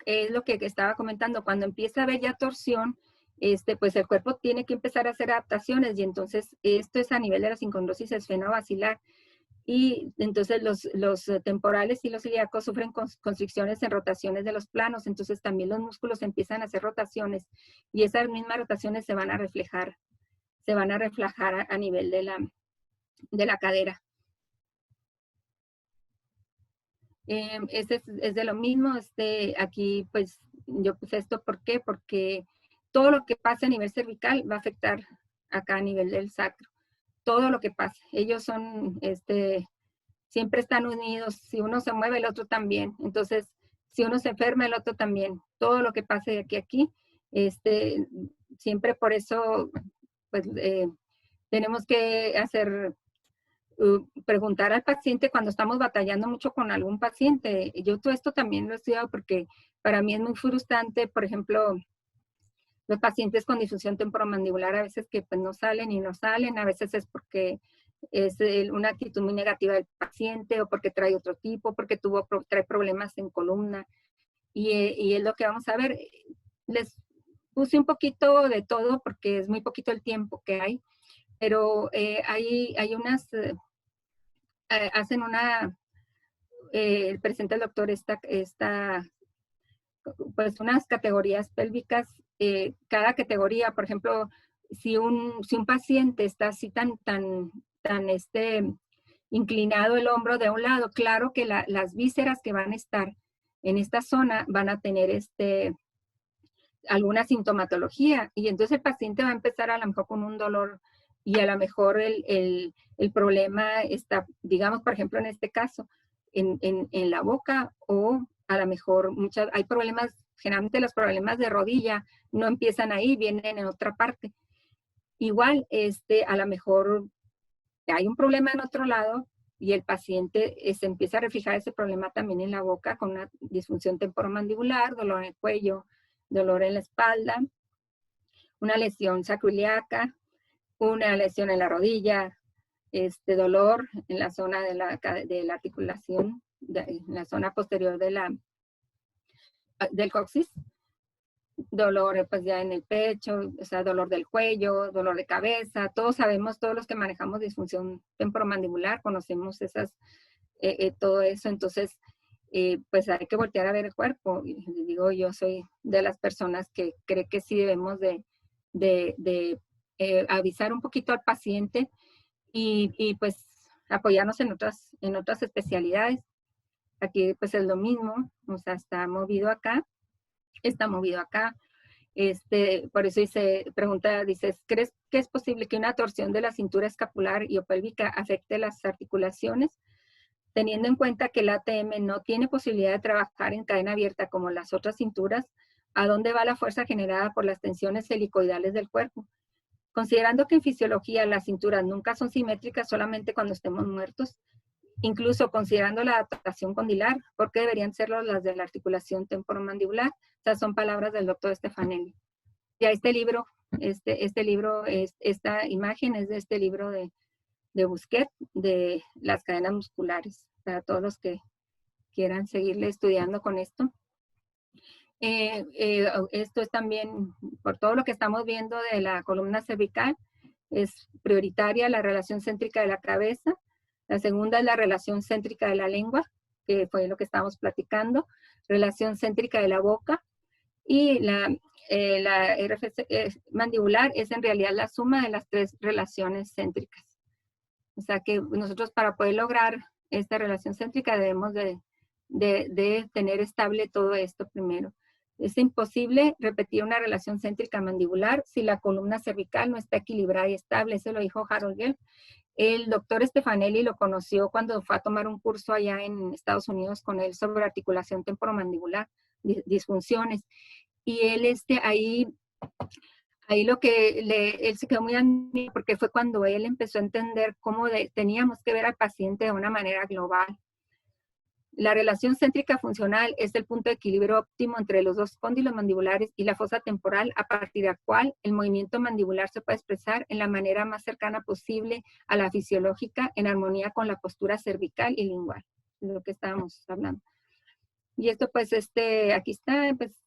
es lo que estaba comentando, cuando empieza a haber ya torsión, pues el cuerpo tiene que empezar a hacer adaptaciones y entonces esto es a nivel de la sincondrosis esfenovacilar. Y entonces los temporales y los ilíacos sufren constricciones en rotaciones de los planos, entonces también los músculos empiezan a hacer rotaciones y esas mismas rotaciones se van a reflejar a nivel de la cadera. Es de lo mismo, aquí pues yo puse esto, ¿por qué? Porque todo lo que pasa a nivel cervical va a afectar acá a nivel del sacro. Todo lo que pasa. Ellos son, siempre están unidos. Si uno se mueve, el otro también. Entonces, si uno se enferma, el otro también. Todo lo que pase de aquí a aquí, siempre por eso, pues, tenemos que preguntar al paciente cuando estamos batallando mucho con algún paciente. Yo todo esto también lo he estudiado porque para mí es muy frustrante, por ejemplo, los pacientes con disfunción temporomandibular a veces que pues no salen y no salen, a veces es porque es una actitud muy negativa del paciente o porque trae otro tipo, porque trae problemas en columna y es lo que vamos a ver. Les puse un poquito de todo porque es muy poquito el tiempo que hay, pero hay unas, hacen presenta el doctor pues unas categorías pélvicas, cada categoría, por ejemplo, si un paciente está así tan inclinado el hombro de un lado, claro que las vísceras que van a estar en esta zona van a tener alguna sintomatología. Y entonces el paciente va a empezar a lo mejor con un dolor y a lo mejor el problema está, digamos, por ejemplo, en este caso, en la boca, o a lo mejor hay problemas, generalmente los problemas de rodilla no empiezan ahí, vienen en otra parte. Igual, a lo mejor hay un problema en otro lado y el paciente se empieza a reflejar ese problema también en la boca con una disfunción temporomandibular, dolor en el cuello, dolor en la espalda, una lesión sacroiliaca, una lesión en la rodilla, dolor en la zona de la articulación, en la zona posterior del coxis, dolor pues ya en el pecho, o sea, dolor del cuello, dolor de cabeza. Todos sabemos, todos los que manejamos disfunción temporomandibular, conocemos todo eso. Entonces, pues hay que voltear a ver el cuerpo. Y digo, yo soy de las personas que cree que sí debemos de avisar un poquito al paciente y pues apoyarnos en otras especialidades. Aquí pues es lo mismo, o sea, está movido acá. Por eso dices, ¿crees que es posible que una torsión de la cintura escapular y o pélvica afecte las articulaciones? Teniendo en cuenta que el ATM no tiene posibilidad de trabajar en cadena abierta como las otras cinturas, ¿a dónde va la fuerza generada por las tensiones helicoidales del cuerpo? Considerando que en fisiología las cinturas nunca son simétricas solamente cuando estemos muertos, incluso considerando la adaptación condilar, ¿por qué deberían serlo las de la articulación temporomandibular? O sea, son palabras del doctor Stefanelli. Ya este libro, esta imagen es de este libro de Busquet, de las cadenas musculares, para todos los que quieran seguirle estudiando con esto. Esto es también, por todo lo que estamos viendo de la columna cervical, es prioritaria la relación céntrica de la cabeza. La segunda es la relación céntrica de la lengua, que fue lo que estábamos platicando, relación céntrica de la boca, y la RFC mandibular es en realidad la suma de las tres relaciones céntricas. O sea que nosotros para poder lograr esta relación céntrica debemos de tener estable todo esto primero. Es imposible repetir una relación céntrica mandibular si la columna cervical no está equilibrada y estable. Eso lo dijo Harold Gelb. El doctor Stefanelli lo conoció cuando fue a tomar un curso allá en Estados Unidos con él sobre articulación temporomandibular, disfunciones. Y él ahí él se quedó muy admirado porque fue cuando él empezó a entender cómo teníamos que ver al paciente de una manera global. La relación céntrica funcional es el punto de equilibrio óptimo entre los dos cóndilos mandibulares y la fosa temporal, a partir de la cual el movimiento mandibular se puede expresar en la manera más cercana posible a la fisiológica, en armonía con la postura cervical y lingual, de lo que estábamos hablando. Y esto pues aquí está pues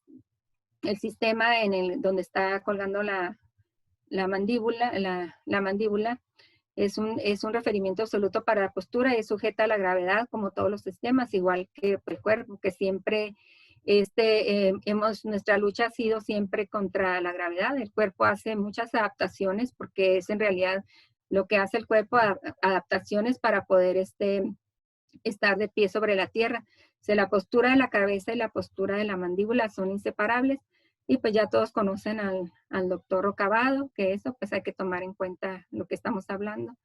el sistema donde está colgando la mandíbula, la mandíbula. Es un referimiento absoluto para la postura y es sujeta a la gravedad como todos los sistemas, igual que el cuerpo, que siempre nuestra lucha ha sido siempre contra la gravedad. El cuerpo hace muchas adaptaciones porque es en realidad lo que hace el cuerpo, adaptaciones para poder estar de pie sobre la tierra. O sea, la postura de la cabeza y la postura de la mandíbula son inseparables. Y pues ya todos conocen al doctor Rocabado, que eso pues hay que tomar en cuenta lo que estamos hablando,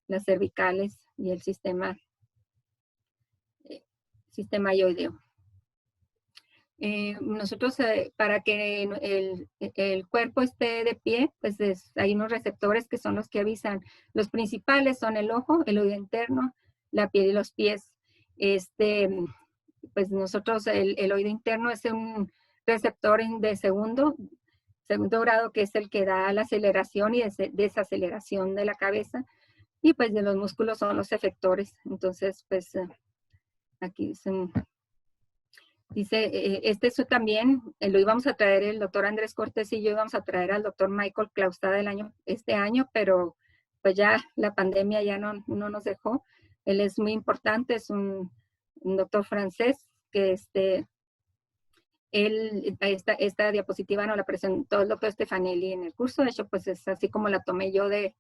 las cervicales y el sistema ioideo. Nosotros, para que el cuerpo esté de pie, pues hay unos receptores que son los que avisan. Los principales son el ojo, el oído interno, la piel y los pies. Pues nosotros, el oído interno es un receptor de segundo grado, que es el que da la aceleración y desaceleración de la cabeza, y pues de los músculos son los efectores. Entonces, pues aquí dice, eso también lo íbamos a traer el doctor Andrés Cortés y yo íbamos a traer al doctor Michael Claustada este año, pero pues ya la pandemia ya no nos dejó. Él es muy importante, es un doctor francés que esta diapositiva nos la presentó el doctor Stefanelli en el curso. De hecho, pues es así como la tomé yo de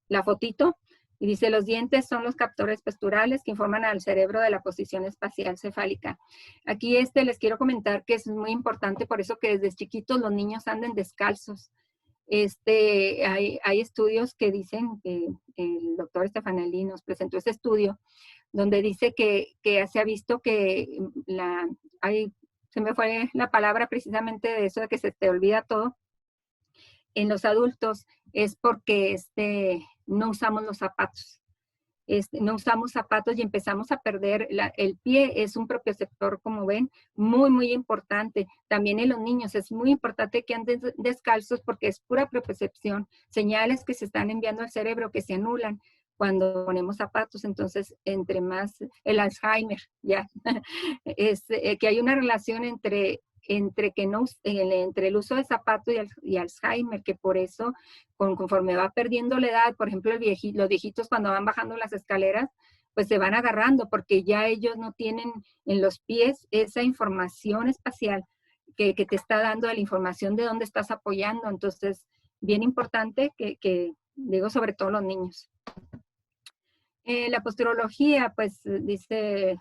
la fotito. Y dice, los dientes son los captores posturales que informan al cerebro de la posición espacial cefálica. Aquí les quiero comentar que es muy importante, por eso que desde chiquitos los niños anden descalzos. Hay estudios que dicen, que el doctor Stefanelli nos presentó ese estudio, donde dice que se ha visto que se me fue la palabra precisamente de eso, de que se te olvida todo, en los adultos es porque no usamos los zapatos. No usamos zapatos y empezamos a perder, el pie es un propioceptor, como ven, muy, muy importante. También en los niños es muy importante que anden descalzos porque es pura propiocepción, señales que se están enviando al cerebro que se anulan cuando ponemos zapatos. Entonces, entre más el Alzheimer, ya, que hay una relación entre el uso de zapatos y Alzheimer, que por eso, conforme va perdiendo la edad, por ejemplo, los viejitos cuando van bajando las escaleras, pues se van agarrando, porque ya ellos no tienen en los pies esa información espacial que te está dando la información de dónde estás apoyando. Entonces, bien importante que digo, sobre todo los niños. La posturología, pues, dice,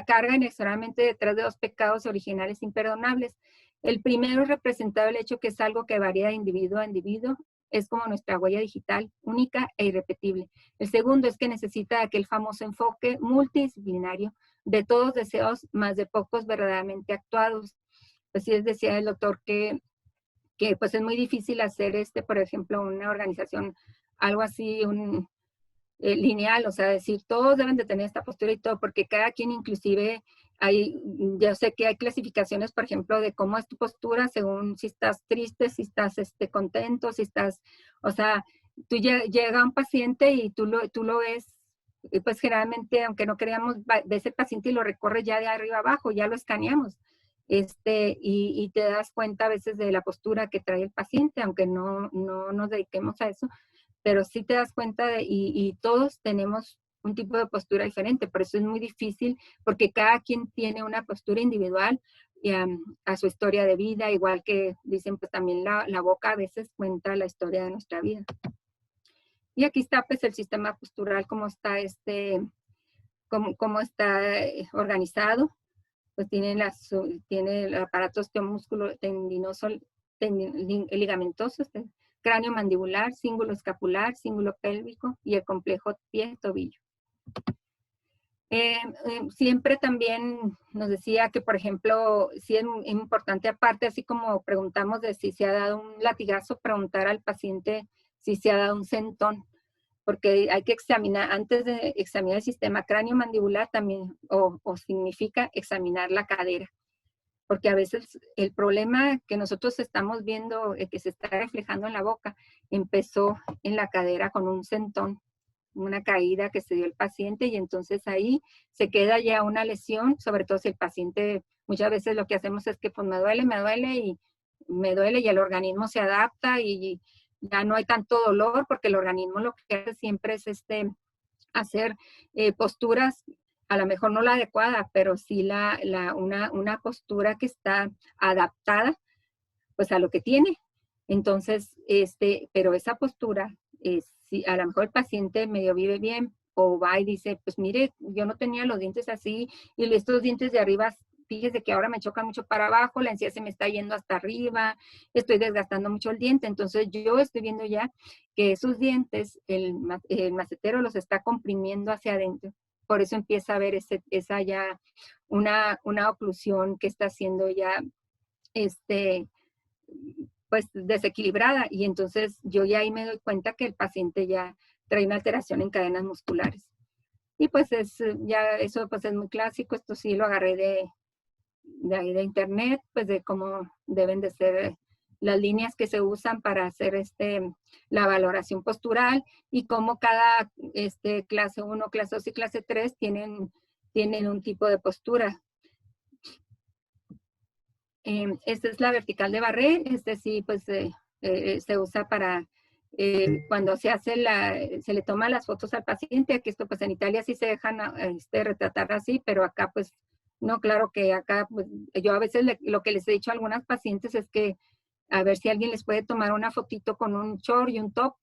carga inexorablemente detrás de dos pecados originales imperdonables. El primero es representado el hecho que es algo que varía de individuo a individuo, es como nuestra huella digital, única e irrepetible. El segundo es que necesita aquel famoso enfoque multidisciplinario de todos deseos, más de pocos verdaderamente actuados. Pues sí, decía el doctor que pues es muy difícil hacer por ejemplo, una organización, algo así, lineal, o sea, decir, todos deben de tener esta postura y todo, porque cada quien inclusive yo sé que hay clasificaciones, por ejemplo, de cómo es tu postura según si estás triste, si estás contento, si estás, o sea, llega un paciente y tú lo ves, y pues generalmente, aunque no queríamos, ves el paciente y lo recorre ya de arriba abajo, ya lo escaneamos. Y te das cuenta a veces de la postura que trae el paciente, aunque no nos dediquemos a eso, pero sí te das cuenta y todos tenemos un tipo de postura diferente, por eso es muy difícil, porque cada quien tiene una postura individual y a su historia de vida, igual que dicen, pues también la boca a veces cuenta la historia de nuestra vida. Y aquí está pues el sistema postural, cómo está cómo está organizado. Pues tiene el aparato osteomúsculo tendinoso, ligamentoso, cráneo mandibular, cíngulo escapular, cíngulo pélvico y el complejo pie-tobillo. Siempre también nos decía que, por ejemplo, sí es importante aparte, así como preguntamos de si se ha dado un latigazo, preguntar al paciente si se ha dado un sentón, porque hay que examinar, antes de examinar el sistema cráneo-mandibular también, o significa examinar la cadera, porque a veces el problema que nosotros estamos viendo, que se está reflejando en la boca, empezó en la cadera con un sentón, una caída que se dio el paciente, y entonces ahí se queda ya una lesión, sobre todo si el paciente, muchas veces lo que hacemos es que pues me duele y el organismo se adapta y ya no hay tanto dolor, porque el organismo lo que hace siempre es hacer posturas, a lo mejor no la adecuada, pero sí una postura que está adaptada pues a lo que tiene. Entonces, pero esa postura, si a lo mejor el paciente medio vive bien, o va y dice, pues mire, yo no tenía los dientes así, y estos dientes de arriba, fíjese que ahora me chocan mucho para abajo, la encía se me está yendo hasta arriba, estoy desgastando mucho el diente. Entonces yo estoy viendo ya que esos dientes, el macetero los está comprimiendo hacia adentro. Por eso empieza a haber esa ya una oclusión que está haciendo ya pues desequilibrada, y entonces yo ya ahí me doy cuenta que el paciente ya trae una alteración en cadenas musculares. Y pues eso pues es muy clásico, esto sí lo agarré de internet, pues de cómo deben de ser las líneas que se usan para hacer la valoración postural, y cómo cada clase 1, clase 2 y clase 3 tienen un tipo de postura. Esta es la vertical de Barré, sí, pues se usa para cuando se le toma las fotos al paciente, que esto pues en Italia sí se dejan retratar así, pero acá pues no, claro que acá pues yo a veces lo que les he dicho a algunas pacientes es que a ver si alguien les puede tomar una fotito con un short y un top,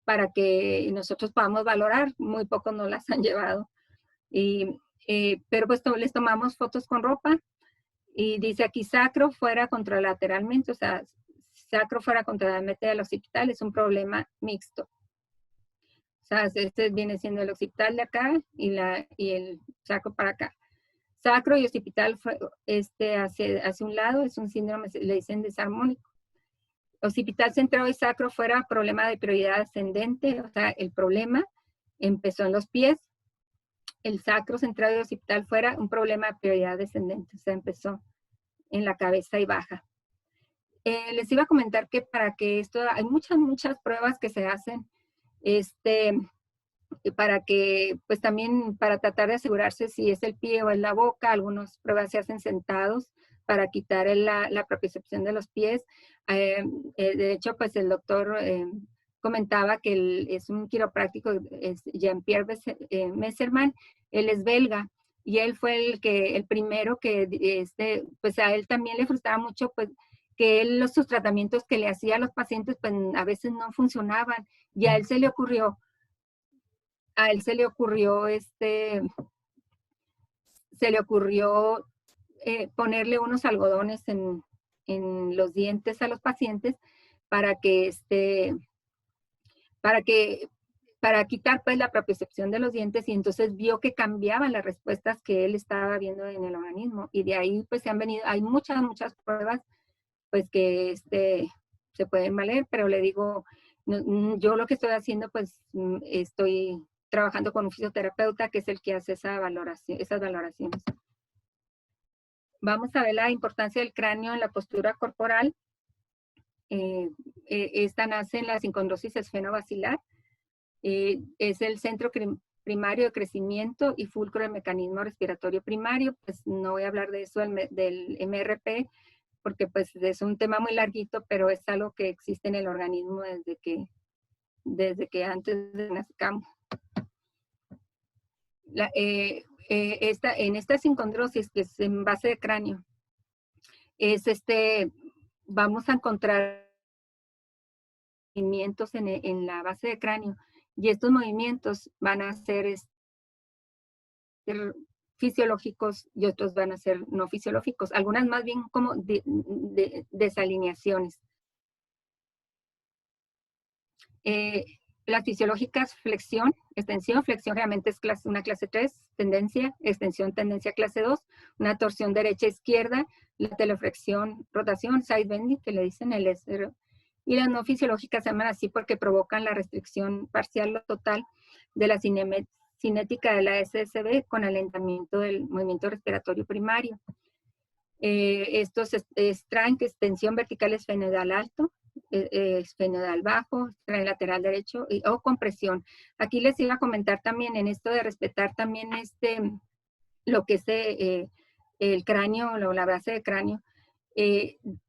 para que nosotros podamos valorar. Muy pocos nos las han llevado. Pero pues les tomamos fotos con ropa y dice aquí sacro fuera contralateralmente, o sea, sacro fuera contralateralmente del occipital, es un problema mixto. O sea, este viene siendo el occipital de acá y el sacro para acá. Sacro y occipital hacia un lado es un síndrome, le dicen desarmónico. Occipital centrado y sacro fuera problema de prioridad ascendente, o sea, el problema empezó en los pies. El sacro centrado y occipital fuera un problema de prioridad descendente, o sea, empezó en la cabeza y baja. Les iba a comentar que para que esto, hay muchas pruebas que se hacen, para que, pues también para tratar de asegurarse si es el pie o es la boca. Algunas pruebas se hacen sentados para quitar la propiocepción de los pies. De hecho, pues el doctor comentaba que es un quiropráctico, es Jean-Pierre Messerman, él es belga, y él fue el primero que, pues a él también le frustraba mucho, pues, que sus tratamientos que le hacía a los pacientes, pues a veces no funcionaban, y a él se le ocurrió, ponerle unos algodones en los dientes a los pacientes para quitar pues la propiocepción de los dientes, y entonces vio que cambiaban las respuestas que él estaba viendo en el organismo, y de ahí pues hay muchas pruebas pues que se pueden valer, pero le digo, yo lo que estoy haciendo pues estoy trabajando con un fisioterapeuta que es el que hace esas valoraciones. Vamos a ver la importancia del cráneo en la postura corporal. Esta nace en la sincondrosis esfenobacilar. Es el centro primario de crecimiento y fulcro del mecanismo respiratorio primario. Pues no voy a hablar de eso del MRP, porque pues es un tema muy larguito, pero es algo que existe en el organismo desde que antes de nazcamos. En esta sincondrosis, que es en base de cráneo, vamos a encontrar movimientos en la base de cráneo, y estos movimientos van a ser fisiológicos y otros van a ser no fisiológicos, algunas más bien como desalineaciones. Las fisiológicas, flexión, extensión. Flexión realmente es una clase 3, tendencia, extensión, tendencia clase 2, una torsión derecha-izquierda, la teleflexión, rotación, side bending, que le dicen el SR. Y las no fisiológicas se llaman así porque provocan la restricción parcial o total de la cinética de la SSB con alentamiento del movimiento respiratorio primario. Estos traen que extensión vertical esfenoidal alto, esfenoidal bajo, trae lateral derecho o compresión. Aquí les iba a comentar también en esto de respetar también lo que es el cráneo o la base de cráneo.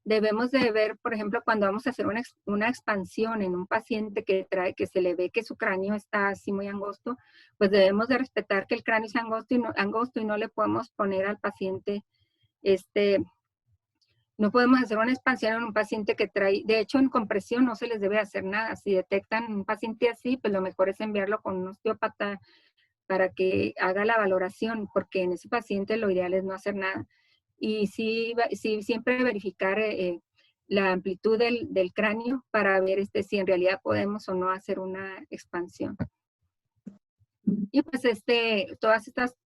Debemos de ver, por ejemplo, cuando vamos a hacer una expansión en un paciente que se le ve que su cráneo está así muy angosto, pues debemos de respetar que el cráneo es angosto y no le podemos poner al paciente no podemos hacer una expansión en un paciente que trae, de hecho en compresión no se les debe hacer nada. Si detectan un paciente así, pues lo mejor es enviarlo con un osteópata para que haga la valoración, porque en ese paciente lo ideal es no hacer nada. Y sí siempre verificar la amplitud del cráneo para ver si en realidad podemos o no hacer una expansión. Y pues todas estas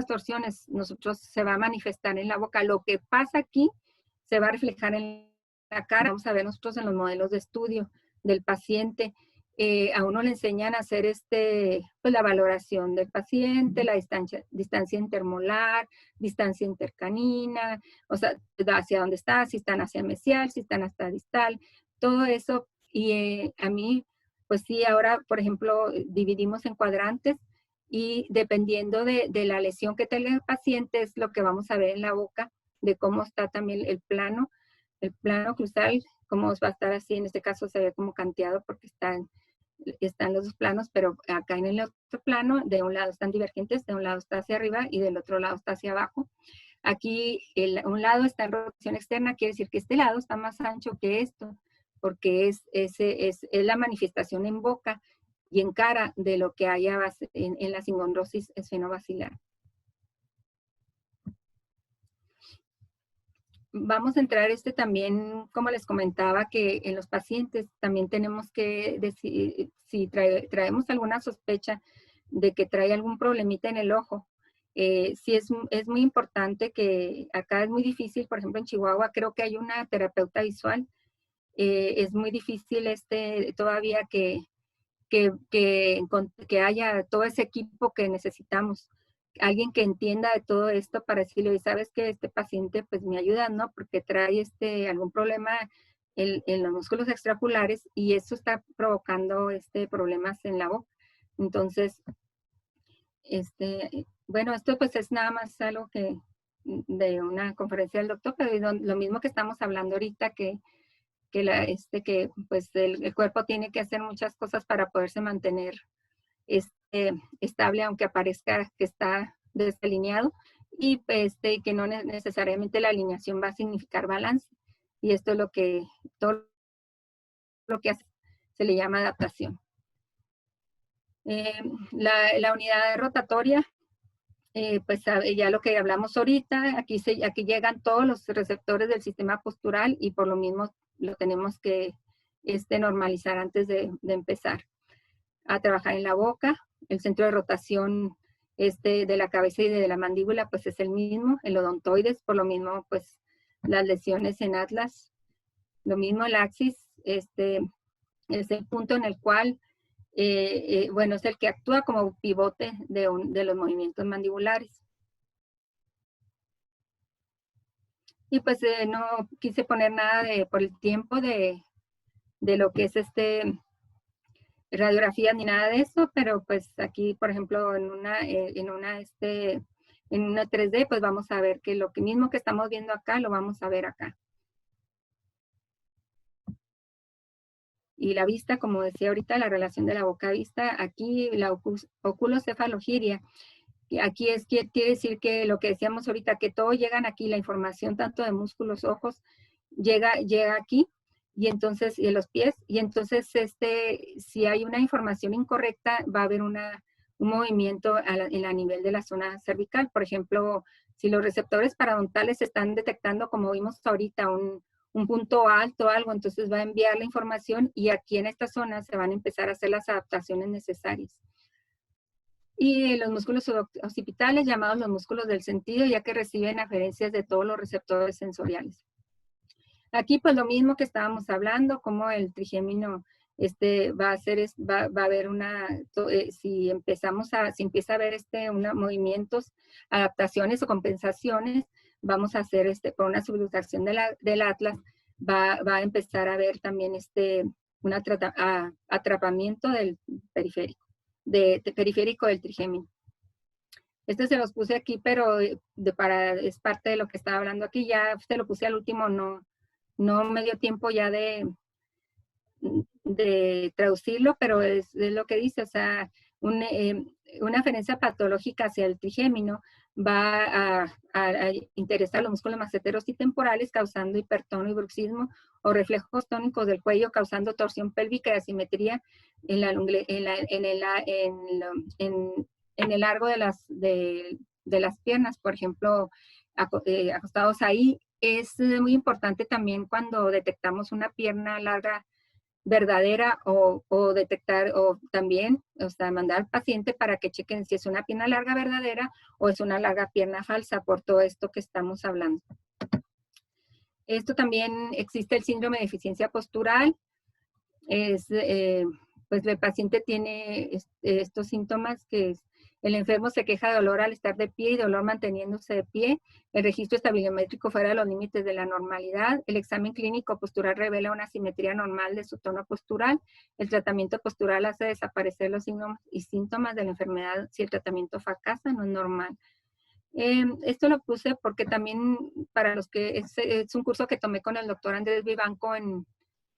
torsiones se va a manifestar en la boca. Lo que pasa aquí se va a reflejar en la cara. Vamos a ver nosotros en los modelos de estudio del paciente. A uno le enseñan a hacer pues la valoración del paciente, la distancia intermolar, distancia intercanina, o sea, hacia dónde está, si están hacia mesial, si están hasta distal, todo eso. Y a mí, pues sí, ahora, por ejemplo, dividimos en cuadrantes, y dependiendo de la lesión que tenga el paciente es lo que vamos a ver en la boca, de cómo está también el plano cruzal, cómo va a estar así. En este caso se ve como canteado porque están los dos planos, pero acá en el otro plano, de un lado están divergentes, de un lado está hacia arriba y del otro lado está hacia abajo. Aquí un lado está en rotación externa, quiere decir que este lado está más ancho que esto, porque es la manifestación en boca, y en cara de lo que haya en la singondrosis esfenobacilar. Vamos a entrar también, como les comentaba, que en los pacientes también tenemos que decir, si traemos alguna sospecha de que trae algún problemita en el ojo. Sí es muy importante que acá es muy difícil, por ejemplo en Chihuahua creo que hay una terapeuta visual. Es muy difícil todavía que haya todo ese equipo que necesitamos. Alguien que entienda de todo esto para decirle, sabes que este paciente pues me ayuda, ¿no? Porque trae algún problema en los músculos extraoculares y eso está provocando problemas en la boca. Entonces, bueno, esto pues es nada más algo de una conferencia del doctor, pero lo mismo que estamos hablando ahorita, que pues el cuerpo tiene que hacer muchas cosas para poderse mantener estable, aunque aparezca que está desalineado, y que no necesariamente la alineación va a significar balance. Y esto es todo lo que hace, se le llama adaptación. La unidad rotatoria, pues ya lo que hablamos ahorita, aquí llegan todos los receptores del sistema postural y por lo mismo lo tenemos que normalizar antes de empezar a trabajar en la boca. El centro de rotación de la cabeza y de la mandíbula pues es el mismo, el odontoides, por lo mismo pues las lesiones en atlas, lo mismo el axis, es el punto en el cual bueno, es el que actúa como pivote de los movimientos mandibulares. Y pues no quise poner nada por el tiempo de lo que es radiografía ni nada de eso, pero pues aquí, por ejemplo, en una 3D, pues vamos a ver que lo mismo que estamos viendo acá, lo vamos a ver acá. Y la vista, como decía ahorita, la relación de la boca-vista, aquí la oculocefalogiria, aquí quiere decir que lo que decíamos ahorita, que todo llegan aquí, la información tanto de músculos, ojos, llega aquí, y entonces, y los pies, y entonces si hay una información incorrecta, va a haber un movimiento a nivel de la zona cervical. Por ejemplo, si los receptores parodontales están detectando, como vimos ahorita, un punto alto, algo, entonces va a enviar la información y aquí en esta zona se van a empezar a hacer las adaptaciones necesarias. Y los músculos occipitales, llamados los músculos del sentido, ya que reciben aferencias de todos los receptores sensoriales. Aquí pues lo mismo que estábamos hablando, como el trigémino va a haber si empieza a haber movimientos, adaptaciones o compensaciones, vamos a hacer por una subluxación del atlas, va a empezar a haber también un atrapamiento del periférico, periférico del trigémino. Se los puse aquí, pero es parte de lo que estaba hablando aquí, ya se lo puse al último, no me dio tiempo ya de traducirlo, pero es lo que dice, o sea, una aferencia patológica hacia el trigémino va a interesar los músculos maceteros y temporales, causando hipertono y bruxismo, o reflejos tónicos del cuello, causando torsión pélvica y asimetría en el largo de las piernas, por ejemplo, acostados ahí. Es muy importante también cuando detectamos una pierna larga verdadera o detectar, o también, o sea, mandar al paciente para que chequen si es una pierna larga verdadera o es una larga pierna falsa, por todo esto que estamos hablando. Esto también existe el síndrome de deficiencia postural. Pues el paciente tiene estos síntomas que el enfermo se queja de dolor al estar de pie y dolor manteniéndose de pie. El registro estabilimétrico fuera de los límites de la normalidad. El examen clínico postural revela una simetría normal de su tono postural. El tratamiento postural hace desaparecer los signos y síntomas de la enfermedad si el tratamiento fracasa, no es normal. Esto lo puse porque también para los que es un curso que tomé con el doctor Andrés Vivanco en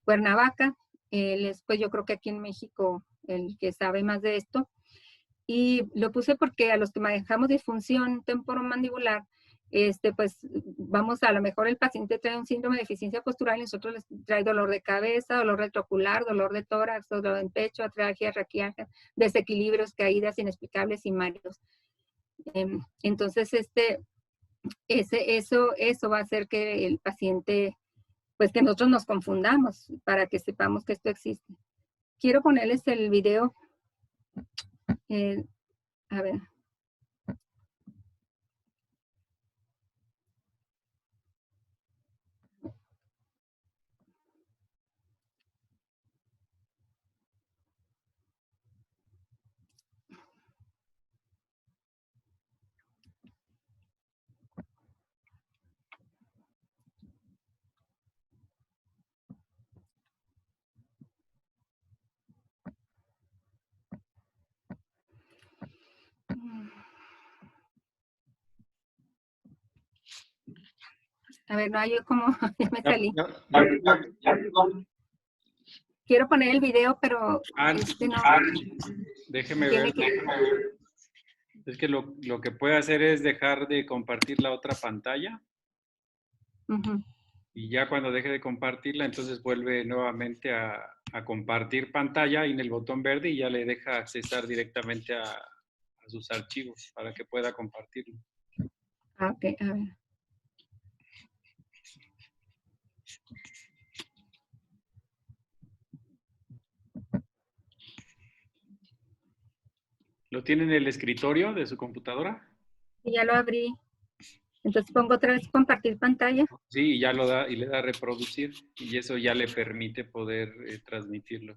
Cuernavaca. Pues yo creo que aquí en México el que sabe más de esto. Y lo puse porque a los que manejamos disfunción temporomandibular, pues vamos, a lo mejor el paciente trae un síndrome de deficiencia postural y nosotros les trae dolor de cabeza, dolor retrocular, dolor de tórax, dolor en pecho, atralgia, raquialgia, desequilibrios, caídas inexplicables y mareos. Entonces, eso va a hacer que el paciente, pues que nosotros nos confundamos para que sepamos que esto existe. Quiero ponerles el video. A ver. A ver, no, yo como, ya me salí. Quiero poner el video, pero no. Déjeme ver. Es que lo que puede hacer es dejar de compartir la otra pantalla. Y ya cuando deje de compartirla, entonces vuelve nuevamente a compartir pantalla y en el botón verde y ya le deja accesar directamente a sus archivos para que pueda compartirlo. Ok, a ver. ¿Lo tiene en el escritorio de su computadora? Y ya lo abrí. Entonces pongo otra vez compartir pantalla. Sí, y ya lo da y le da a reproducir y eso ya le permite poder transmitirlo.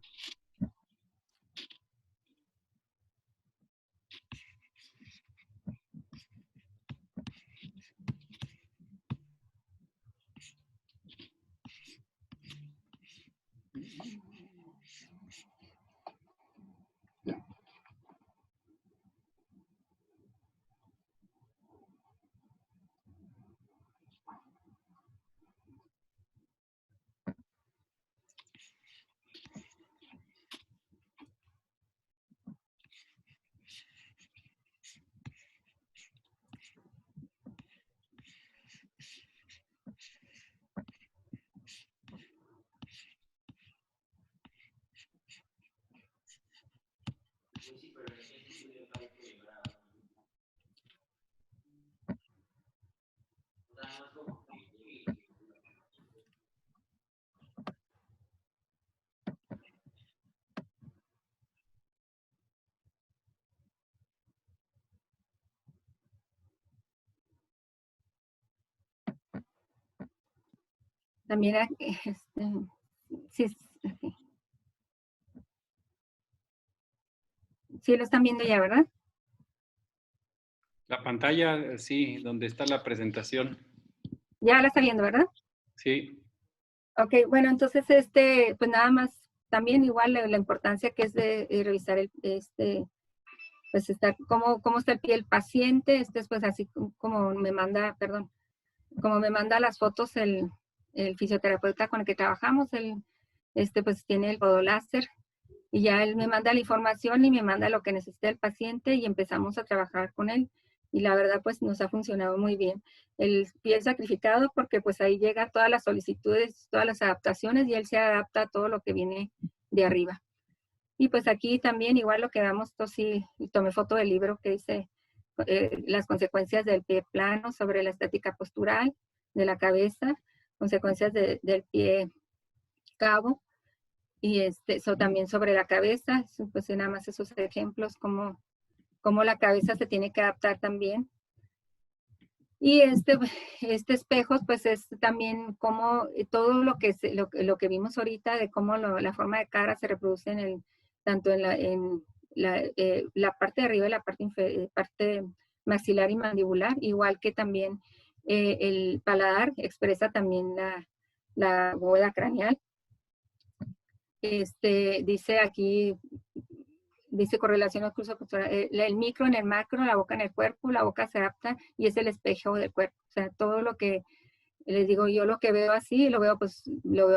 También sí, aquí. Sí lo están viendo ya, ¿verdad? La pantalla, sí, donde está la presentación. Ya la está viendo, ¿verdad? Sí. Ok, bueno, entonces, pues nada más, también igual la importancia que es de revisar pues cómo está el pie del paciente, pues así como me manda, perdón, como me manda las fotos el fisioterapeuta con el que trabajamos, pues tiene el podoláser y ya él me manda la información y me manda lo que necesita el paciente y empezamos a trabajar con él. Y la verdad, pues nos ha funcionado muy bien. El pie sacrificado porque pues ahí llega todas las solicitudes, todas las adaptaciones y él se adapta a todo lo que viene de arriba. Y pues aquí también igual lo que damos, sí, tomé foto del libro que dice las consecuencias del pie plano sobre la estática postural de la cabeza, consecuencias del pie cabo y eso también sobre la cabeza, pues nada más esos ejemplos, cómo la cabeza se tiene que adaptar también. Y este espejo, pues es también como todo lo que vimos ahorita de cómo la forma de cara se reproduce tanto en la parte de arriba y la parte maxilar y mandibular, igual que también el paladar expresa también la bóveda craneal. Dice aquí, dice correlación ocluso postural, el micro en el macro, la boca en el cuerpo, la boca se adapta y es el espejo del cuerpo. O sea, todo lo que les digo, yo lo que veo así, lo veo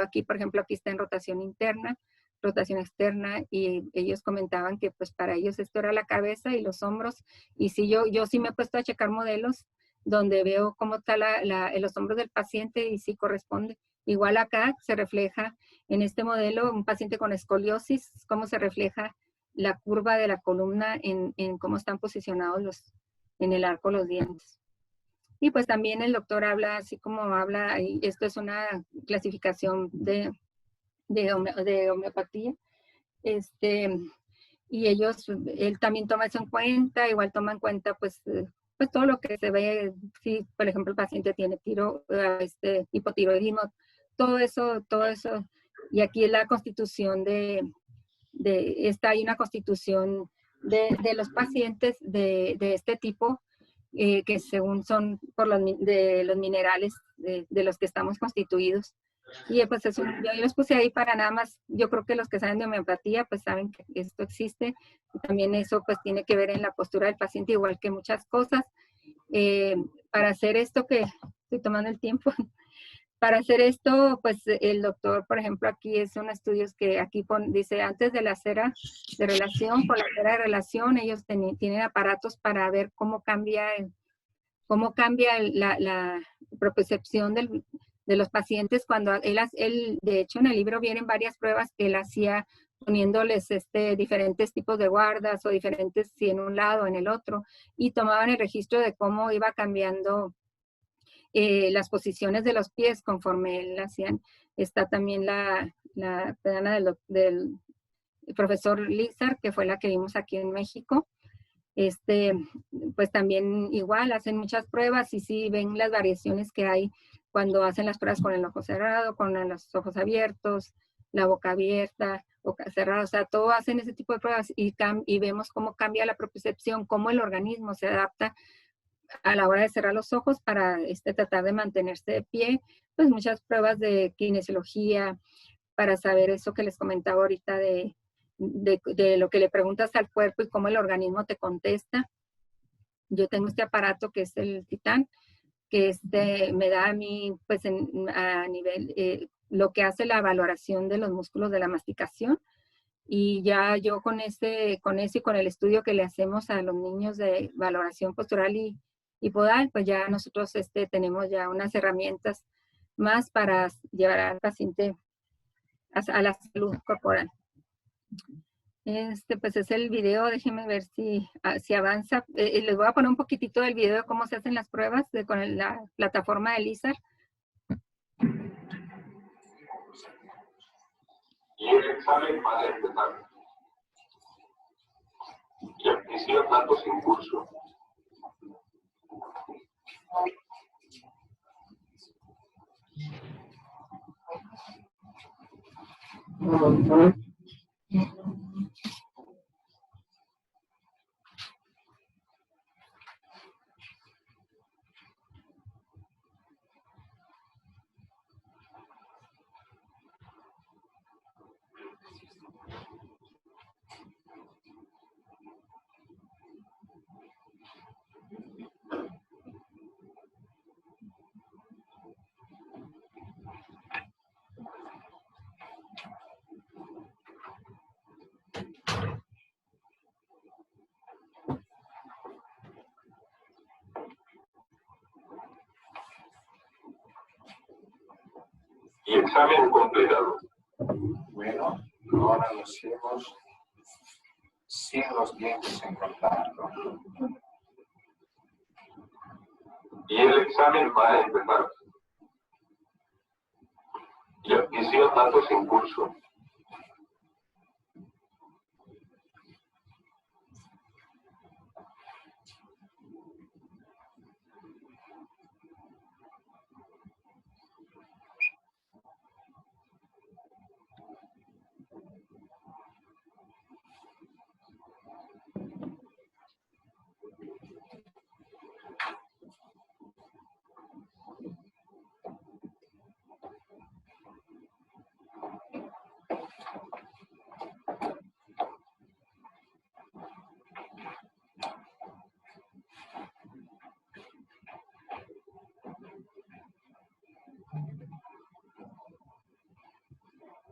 aquí, por ejemplo, aquí está en rotación interna, rotación externa, y ellos comentaban que pues para ellos esto era la cabeza y los hombros, y si yo sí me he puesto a checar modelos donde veo cómo está en los hombros del paciente y sí corresponde. Igual acá se refleja en este modelo un paciente con escoliosis, cómo se refleja la curva de la columna en cómo están posicionados en el arco los dientes. Y pues también el doctor habla, así como habla, y esto es una clasificación de homeopatía, y él también toma eso en cuenta, igual toma en cuenta pues todo lo que se ve, si por ejemplo el paciente tiene hipotiroidismo, todo eso, y aquí es la constitución hay una constitución de los pacientes de este tipo, que según son de los minerales de los que estamos constituidos. Y pues yo los puse ahí para nada más, yo creo que los que saben de homeopatía pues saben que esto existe, y también eso pues tiene que ver en la postura del paciente, igual que muchas cosas. Para hacer esto que estoy tomando el tiempo, para hacer esto pues el doctor, por ejemplo, aquí son estudios que aquí dice antes de la cera de relación, con la cera de relación ellos tienen aparatos para ver cómo cambia la propiocepción de los pacientes cuando él, de hecho en el libro vienen varias pruebas que él hacía poniéndoles diferentes tipos de guardas o diferentes, si en un lado o en el otro, y tomaban el registro de cómo iba cambiando las posiciones de los pies conforme él hacían. Está también la pedana del profesor Lizar, que fue la que vimos aquí en México. Pues también igual hacen muchas pruebas y sí ven las variaciones que hay cuando hacen las pruebas con el ojo cerrado, con los ojos abiertos, la boca abierta, boca cerrada, o sea, todo hacen ese tipo de pruebas y vemos cómo cambia la propiocepción, cómo el organismo se adapta a la hora de cerrar los ojos para tratar de mantenerse de pie. Pues muchas pruebas de kinesiología para saber eso que les comentaba ahorita de lo que le preguntas al cuerpo y cómo el organismo te contesta. Yo tengo este aparato que es el Titán, que me da a mí, pues a nivel, lo que hace la valoración de los músculos de la masticación. Y ya yo con ese y con el estudio que le hacemos a los niños de valoración postural y podal, pues ya nosotros tenemos ya unas herramientas más para llevar al paciente a la salud corporal. Pues es el video, déjenme ver si avanza. Les voy a poner un poquitito del video de cómo se hacen las pruebas con la plataforma de Lizar. Y el examen va a empezar. Y admisión datos en curso. Y examen completado. Bueno, ahora lo hacemos sin los dientes en contacto. Y el examen va a empezar. Y admisión datos en curso.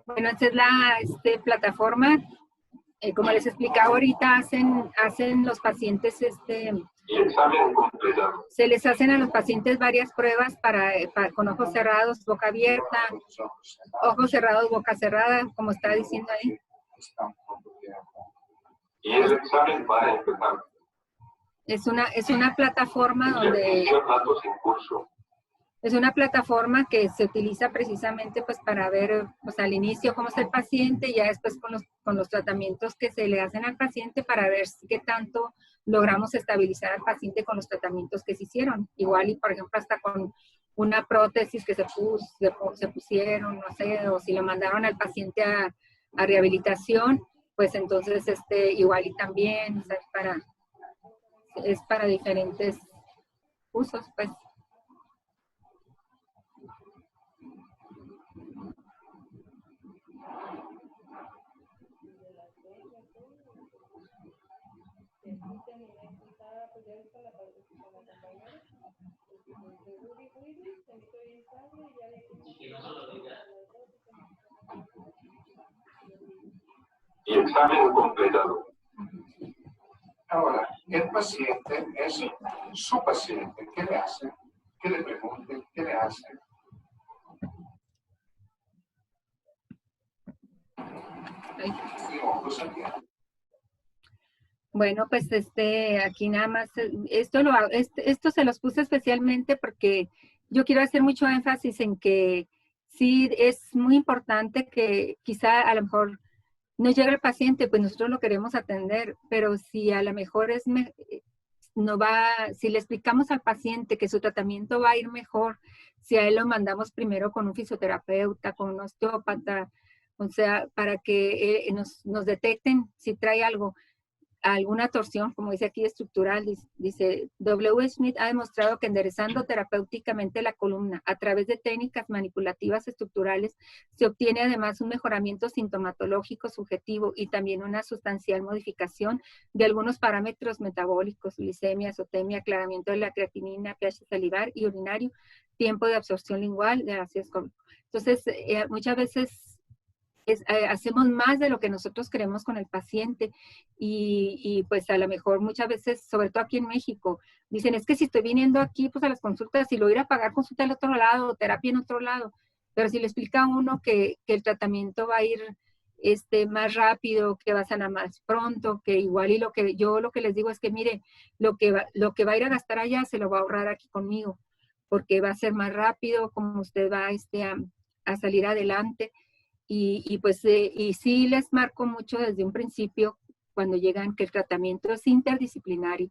Bueno, esta es la plataforma. Como les explicaba ahorita, hacen los pacientes Y examen completado. Se les hacen a los pacientes varias pruebas con ojos cerrados, boca abierta, ojos cerrados, boca cerrada, como está diciendo ahí. Y el examen va a empezar. Es una plataforma donde... Servicio datos en curso. Es una plataforma que se utiliza precisamente pues para ver pues al inicio cómo está el paciente y ya después con los tratamientos que se le hacen al paciente para ver qué tanto logramos estabilizar al paciente con los tratamientos que se hicieron. Igual y por ejemplo hasta con una prótesis que se pusieron, no sé, o si lo mandaron al paciente a rehabilitación, pues entonces igual y también, o sea, es para diferentes usos, pues. Y examen completado. Ahora, el paciente es su paciente. ¿Qué le hace? ¿Qué le pregunten? ¿Qué le hace? Bueno, pues aquí nada más, esto se los puse especialmente porque yo quiero hacer mucho énfasis en que sí es muy importante que quizá a lo mejor no llega el paciente, pues nosotros lo queremos atender, pero si a lo mejor si le explicamos al paciente que su tratamiento va a ir mejor, si a él lo mandamos primero con un fisioterapeuta, con un osteópata, o sea, para que nos detecten si trae alguna torsión, como dice aquí, estructural. Dice, W. Smith ha demostrado que enderezando terapéuticamente la columna a través de técnicas manipulativas estructurales se obtiene además un mejoramiento sintomatológico subjetivo y también una sustancial modificación de algunos parámetros metabólicos, glicemia, azotemia, aclaramiento de la creatinina, pH salivar y urinario, tiempo de absorción lingual de ácido ascórbico. Entonces, muchas veces hacemos más de lo que nosotros queremos con el paciente y pues a lo mejor muchas veces, sobre todo aquí en México, dicen es que si estoy viniendo aquí pues a las consultas, si lo voy a ir a pagar consulta en otro lado o terapia en otro lado, pero si le explica a uno que el tratamiento va a ir más rápido, que va a sanar más pronto, que igual y lo que les digo es que mire, lo que va a ir a gastar allá se lo va a ahorrar aquí conmigo, porque va a ser más rápido, como usted va a salir adelante. Y sí les marco mucho desde un principio cuando llegan que el tratamiento es interdisciplinario,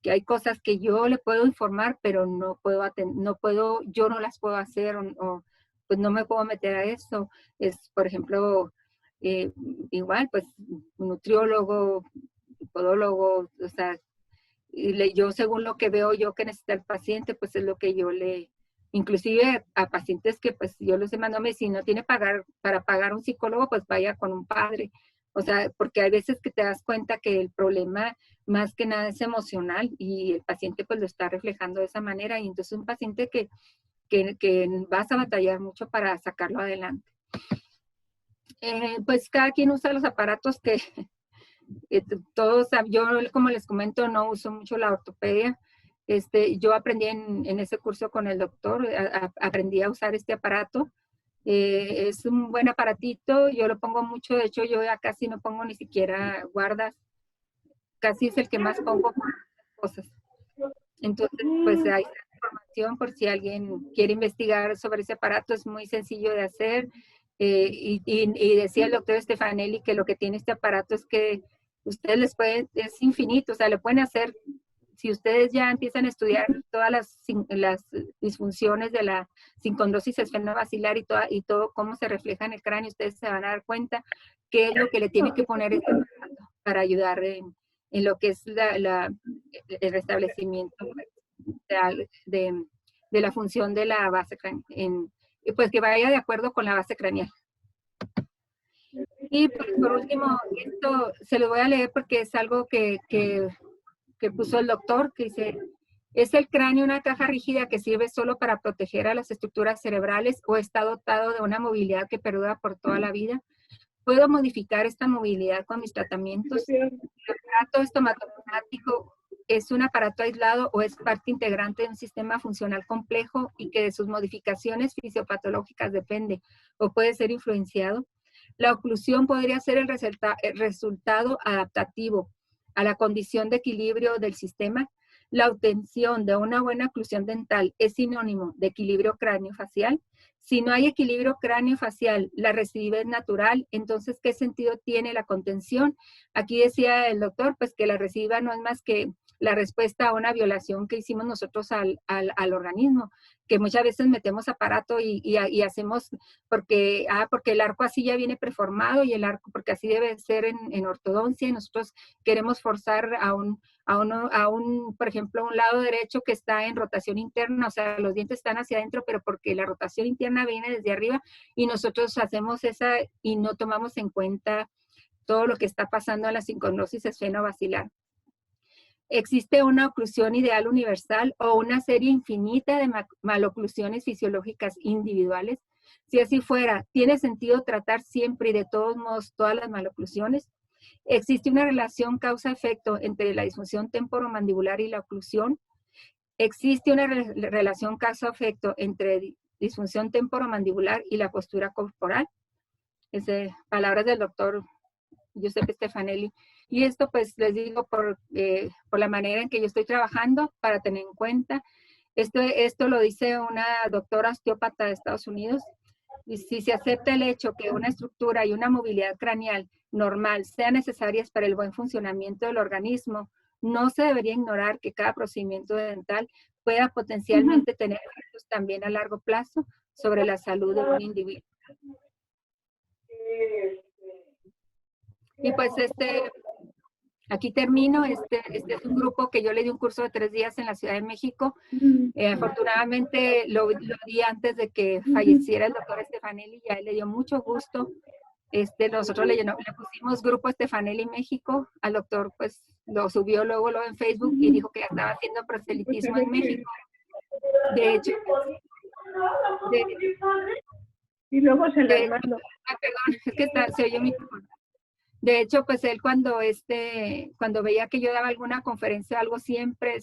que hay cosas que yo le puedo informar, pero yo no las puedo hacer o pues no me puedo meter a eso. Es, por ejemplo, igual, pues, un nutriólogo, podólogo, o sea, yo según lo que veo yo que necesita el paciente, pues es lo que yo inclusive a pacientes que pues yo les mando, si no tiene para pagar un psicólogo, pues vaya con un padre. O sea, porque hay veces que te das cuenta que el problema más que nada es emocional y el paciente pues lo está reflejando de esa manera y entonces un paciente que vas a batallar mucho para sacarlo adelante. Pues cada quien usa los aparatos que todos, yo como les comento no uso mucho la ortopedia. Yo aprendí en ese curso con el doctor, aprendí a usar este aparato. Es un buen aparatito, yo lo pongo mucho, de hecho yo ya casi no pongo ni siquiera guardas, casi es el que más pongo por cosas. Entonces, pues hay información por si alguien quiere investigar sobre ese aparato, es muy sencillo de hacer. Y decía el doctor Stefanelli que lo que tiene este aparato es que ustedes es infinito, o sea, lo pueden hacer. Si ustedes ya empiezan a estudiar todas las disfunciones de la sincondrosis esfenovacilar y todo cómo se refleja en el cráneo, ustedes se van a dar cuenta qué es lo que le tienen que poner para ayudar en lo que es el restablecimiento de la función de la base craneal, pues que vaya de acuerdo con la base craneal. Y pues, por último, esto se lo voy a leer porque es algo que puso el doctor, que dice, ¿es el cráneo una caja rígida que sirve solo para proteger a las estructuras cerebrales o está dotado de una movilidad que perdura por toda la vida? ¿Puedo modificar esta movilidad con mis tratamientos? ¿El aparato estomatoplástico es un aparato aislado o es parte integrante de un sistema funcional complejo y que de sus modificaciones fisiopatológicas depende o puede ser influenciado. La oclusión podría ser el resultado adaptativo a la condición de equilibrio del sistema. La obtención de una buena oclusión dental es sinónimo de equilibrio craneofacial. Si no hay equilibrio craneofacial, la recidiva es natural, entonces, ¿qué sentido tiene la contención? Aquí decía el doctor, pues que la recidiva no es más que la respuesta a una violación que hicimos nosotros al organismo, que muchas veces metemos aparato y hacemos porque el arco así ya viene preformado y el arco, porque así debe ser en ortodoncia, y nosotros queremos forzar a un, por ejemplo, un lado derecho que está en rotación interna, o sea, los dientes están hacia adentro, pero porque la rotación interna viene desde arriba y nosotros hacemos esa y no tomamos en cuenta todo lo que está pasando en la sincronosis esfenovacilar. ¿Existe una oclusión ideal universal o una serie infinita de maloclusiones fisiológicas individuales? Si así fuera, ¿tiene sentido tratar siempre y de todos modos todas las maloclusiones? ¿Existe una relación causa-efecto entre la disfunción temporomandibular y la oclusión? ¿Existe una relación causa-efecto entre disfunción temporomandibular y la postura corporal? Palabras del doctor Giuseppe Stefanelli. Y esto pues les digo por la manera en que yo estoy trabajando para tener en cuenta. Esto lo dice una doctora osteópata de Estados Unidos. Y si se acepta el hecho que una estructura y una movilidad craneal normal sean necesarias para el buen funcionamiento del organismo, no se debería ignorar que cada procedimiento dental pueda potencialmente tener efectos también a largo plazo sobre la salud de un individuo. Y pues aquí termino. Este es un grupo que yo le di un curso de 3 días en la Ciudad de México. Afortunadamente lo di antes de que falleciera el doctor Stefanelli, y a él le dio mucho gusto. Nosotros le pusimos Grupo Stefanelli México. Al doctor pues lo subió luego en Facebook y dijo que ya estaba haciendo proselitismo en México. De hecho, y luego se la mando. Perdón, es que se oyó mi micrófono. De hecho, pues él cuando veía que yo daba alguna conferencia o algo, siempre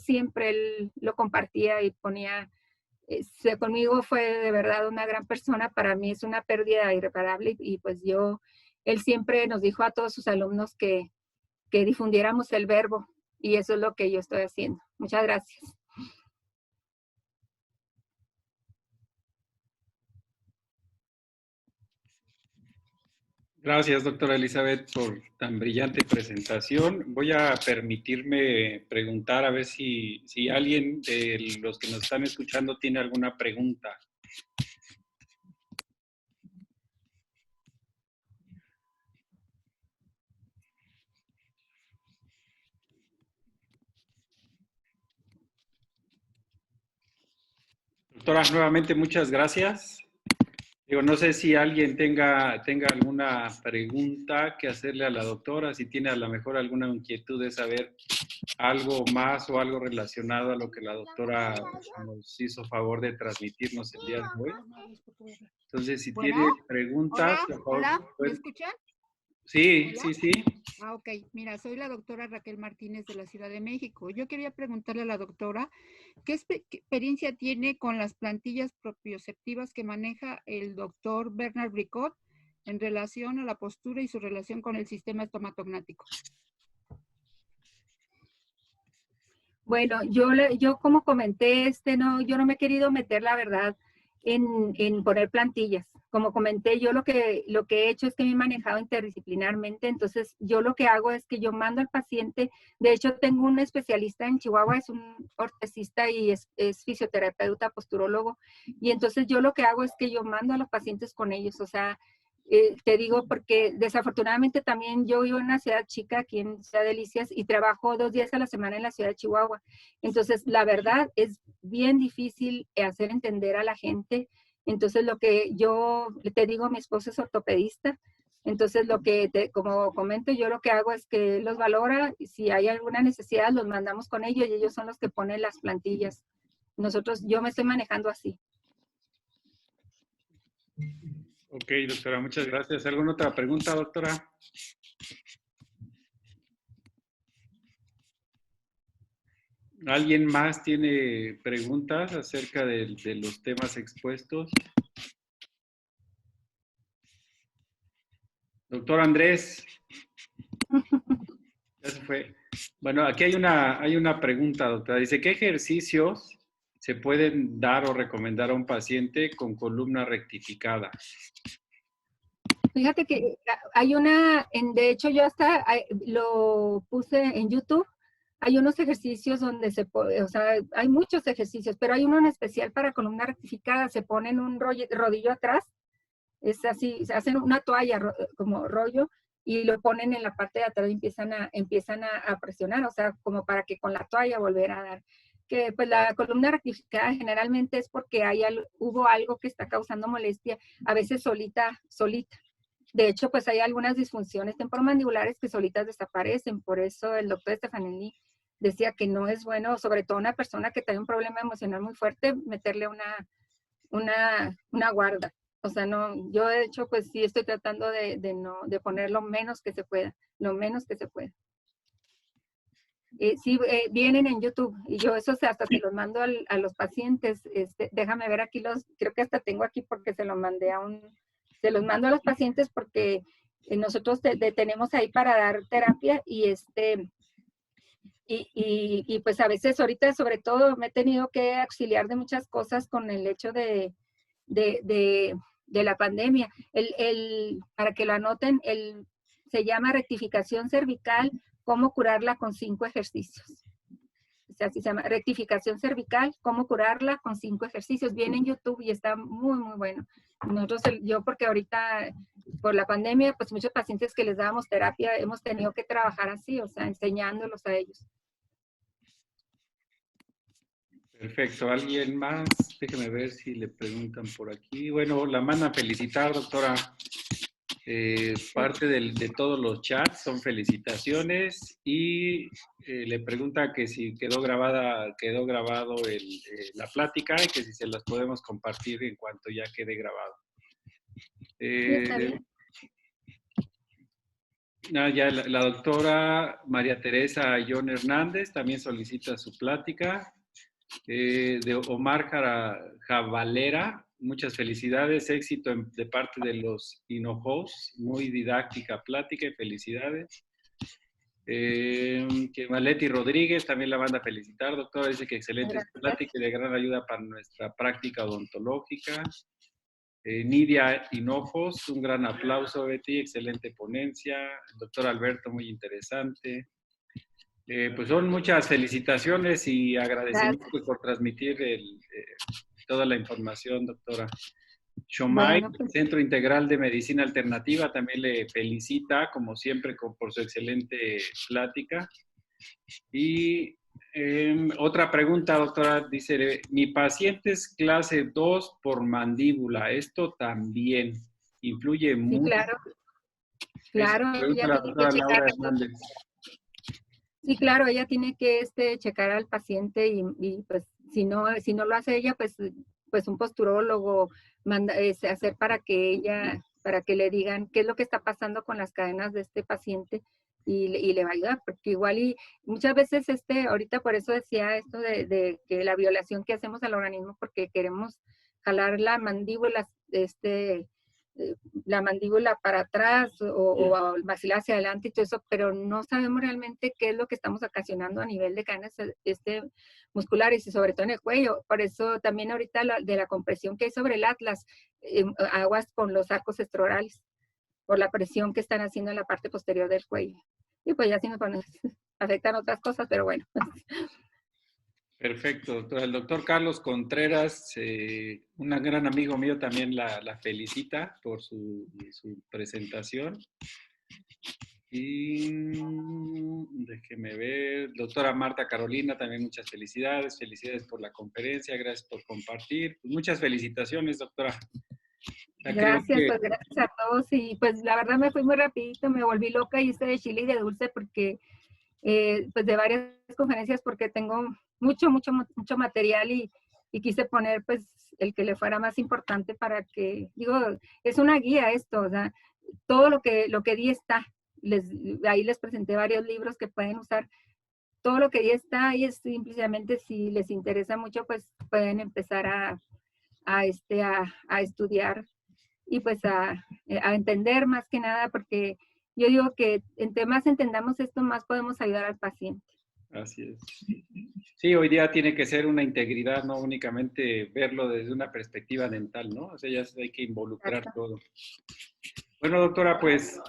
él lo compartía y ponía, conmigo fue de verdad una gran persona. Para mí es una pérdida irreparable y pues él siempre nos dijo a todos sus alumnos que difundiéramos el verbo, y eso es lo que yo estoy haciendo. Muchas gracias. Gracias, doctora Elizabeth, por tan brillante presentación. Voy a permitirme preguntar a ver si alguien de los que nos están escuchando tiene alguna pregunta. Doctora, nuevamente muchas gracias. No sé si alguien tenga alguna pregunta que hacerle a la doctora, si tiene a lo mejor alguna inquietud de saber algo más o algo relacionado a lo que la doctora nos hizo favor de transmitirnos el día de hoy. Entonces, si tiene preguntas, por favor. Hola, ¿me escuchan? Sí, ¿Hola? sí, sí. Ok, mira, soy la doctora Raquel Martínez de la Ciudad de México. Yo quería preguntarle a la doctora, ¿qué experiencia tiene con las plantillas propioceptivas que maneja el doctor Bernard Bricot en relación a la postura y su relación con el sistema estomatognático? Bueno, yo como comenté, yo no me he querido meter, la verdad, en poner plantillas. Como comenté, yo lo que he hecho es que me he manejado interdisciplinarmente. Entonces, yo lo que hago es que yo mando al paciente. De hecho, tengo un especialista en Chihuahua, es un ortesista y es fisioterapeuta, posturólogo. Y entonces yo lo que hago es que yo mando a los pacientes con ellos. O sea, te digo porque desafortunadamente también yo vivo en una ciudad chica, aquí en Ciudad Delicias, y trabajo 2 días a la semana en la ciudad de Chihuahua. Entonces, la verdad es bien difícil hacer entender a la gente. Entonces, lo que yo te digo, mi esposo es ortopedista. Entonces, como comento, yo lo que hago es que los valora, y si hay alguna necesidad, los mandamos con ellos y ellos son los que ponen las plantillas. Yo me estoy manejando así. Ok, doctora, muchas gracias. ¿Alguna otra pregunta, doctora? ¿Alguien más tiene preguntas acerca de los temas expuestos? Doctor Andrés. Ya se fue. Bueno, aquí hay una pregunta, doctora. Dice, ¿qué ejercicios se pueden dar o recomendar a un paciente con columna rectificada? Fíjate que hay una, de hecho yo hasta lo puse en YouTube, hay unos ejercicios donde se puede, o sea, hay muchos ejercicios, pero hay uno en especial para columna rectificada, se ponen un rodillo atrás, es así, se hacen una toalla como rollo y lo ponen en la parte de atrás y empiezan a presionar, o sea, como para que con la toalla volver a dar. Que pues la columna rectificada generalmente es porque hubo algo que está causando molestia, a veces solita. De hecho, pues hay algunas disfunciones temporomandibulares que solitas desaparecen. Por eso el doctor Stefanelli decía que no es bueno, sobre todo una persona que tiene un problema emocional muy fuerte, meterle una guarda. O sea, no, yo de hecho, pues sí estoy tratando de poner lo menos que se pueda, lo menos que se pueda. Sí, vienen en YouTube y yo eso hasta se los mando a los pacientes. Déjame ver aquí creo que hasta tengo aquí porque se los mandé se los mando a los pacientes porque nosotros tenemos ahí para dar terapia y pues a veces ahorita sobre todo me he tenido que auxiliar de muchas cosas con el hecho de la pandemia. Para que lo anoten, se llama rectificación cervical, cómo curarla con 5 ejercicios. O sea, así se llama, rectificación cervical, cómo curarla con 5 ejercicios. Viene en YouTube y está muy, muy bueno. Yo porque ahorita, por la pandemia, pues muchos pacientes que les dábamos terapia, hemos tenido que trabajar así, o sea, enseñándolos a ellos. Perfecto. ¿Alguien más? Déjeme ver si le preguntan por aquí. Bueno, la mandan felicitar, doctora. Parte de todos los chats son felicitaciones y le pregunta que si quedó grabado la plática y que si se las podemos compartir en cuanto ya quede grabado. Sí, está bien. Ya la doctora María Teresa John Hernández también solicita su plática. De Omar Javalera, muchas felicidades, éxito de parte de los Hinojos, muy didáctica plática y felicidades. Que Maleti Rodríguez también la manda a felicitar, doctora, dice que excelente plática y de gran ayuda para nuestra práctica odontológica. Nidia Hinojos, un gran aplauso, Betty, excelente ponencia. El doctor Alberto, muy interesante. Pues son muchas felicitaciones y agradecimientos por transmitir toda la información, doctora. Shomai, Bueno, pues, Centro Integral de Medicina Alternativa, también le felicita, como siempre, por su excelente plática. Y otra pregunta, doctora, dice, mi paciente es clase 2 por mandíbula, ¿esto también influye sí, mucho? claro, Pregunta ella la tiene que doctora checar. Laura Hernández. Sí, claro, ella tiene que checar al paciente y pues si no lo hace ella, pues un posturólogo hacer para que le digan qué es lo que está pasando con las cadenas de este paciente y le va a ayudar, porque igual y muchas veces ahorita por eso decía esto de que la violación que hacemos al organismo porque queremos jalar la mandíbula, la mandíbula para atrás o el maxilar hacia adelante y todo eso, pero no sabemos realmente qué es lo que estamos ocasionando a nivel de cadenas musculares y sobre todo en el cuello. Por eso también ahorita de la compresión que hay sobre el atlas, aguas con los arcos estrorales, por la presión que están haciendo en la parte posterior del cuello. Y pues ya sí nos afectan otras cosas, pero bueno. Perfecto, doctor. El doctor Carlos Contreras, un gran amigo mío, también la felicita por su presentación. Y déjeme ver, doctora Marta Carolina, también muchas felicidades. Felicidades por la conferencia, gracias por compartir. Muchas felicitaciones, doctora. Gracias, pues gracias a todos. Y pues la verdad me fui muy rapidito, me volví loca y hice de chile y de dulce porque pues de varias conferencias porque tengo mucho material y quise poner pues el que le fuera más importante para que, digo, es una guía esto, o sea, todo lo que di está, ahí les presenté varios libros que pueden usar, todo lo que ya está ahí es simplemente si les interesa mucho, pues pueden empezar a estudiar y pues a entender más que nada, porque yo digo que entre más entendamos esto, más podemos ayudar al paciente. Así es. Sí, hoy día tiene que ser una integridad, no únicamente verlo desde una perspectiva dental, ¿no? O sea, ya hay que involucrar todo. Bueno, doctora, pues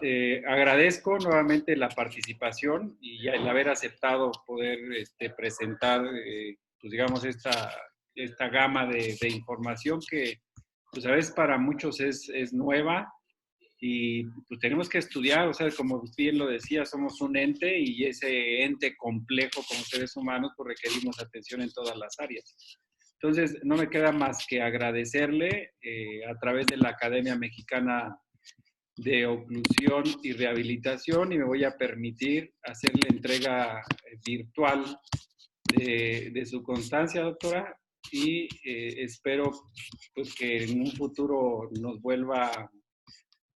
agradezco nuevamente la participación y el haber aceptado poder presentar, pues digamos, esta gama de información que, pues a veces para muchos es nueva y pues tenemos que estudiar, o sea, como bien lo decía, somos un ente y ese ente complejo como seres humanos, pues requerimos atención en todas las áreas. Entonces, no me queda más que agradecerle a través de la Academia Mexicana de Oclusión y Rehabilitación y me voy a permitir hacer la entrega virtual de su constancia, doctora, y espero pues, que en un futuro nos vuelva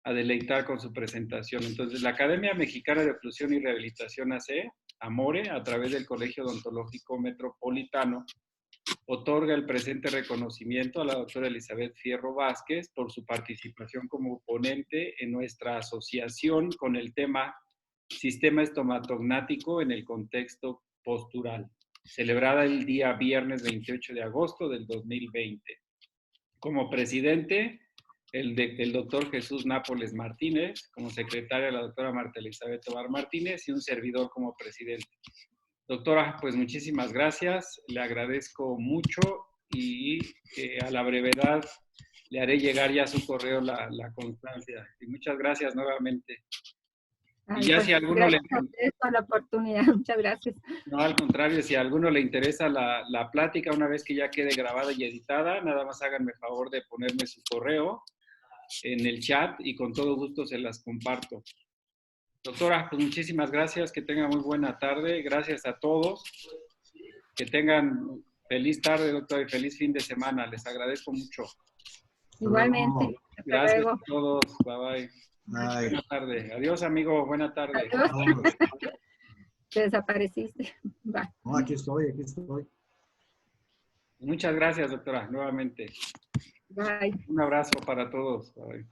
a deleitar con su presentación. Entonces, la Academia Mexicana de Oclusión y Rehabilitación AC, AMORE, a través del Colegio Odontológico Metropolitano, otorga el presente reconocimiento a la doctora Elizabeth Fierro Vázquez por su participación como ponente en nuestra asociación con el tema Sistema Estomatognático en el contexto postural, celebrada el día viernes 28 de agosto del 2020. Como presidente, el doctor Jesús Nápoles Martínez, como secretaria la doctora Marta Elizabeth Tobar Martínez y un servidor como presidente. Doctora, pues muchísimas gracias, le agradezco mucho y a la brevedad le haré llegar ya a su correo la constancia. Y muchas gracias nuevamente. Ay, Y ya pues, si a alguno le... gracias a ustedes por la oportunidad, muchas gracias. No, al contrario, si a alguno le interesa la plática, una vez que ya quede grabada y editada, nada más háganme favor de ponerme su correo en el chat y con todo gusto se las comparto. Doctora, pues muchísimas gracias, que tengan muy buena tarde, gracias a todos, que tengan feliz tarde, doctora, y feliz fin de semana, les agradezco mucho. Igualmente, hasta Gracias luego. a todos, bye bye. Buena tarde, adiós amigo, buena tarde. Adiós. Te desapareciste. Bye. No, aquí estoy, aquí estoy. Muchas gracias, doctora, nuevamente. Bye. Un abrazo para todos. Bye.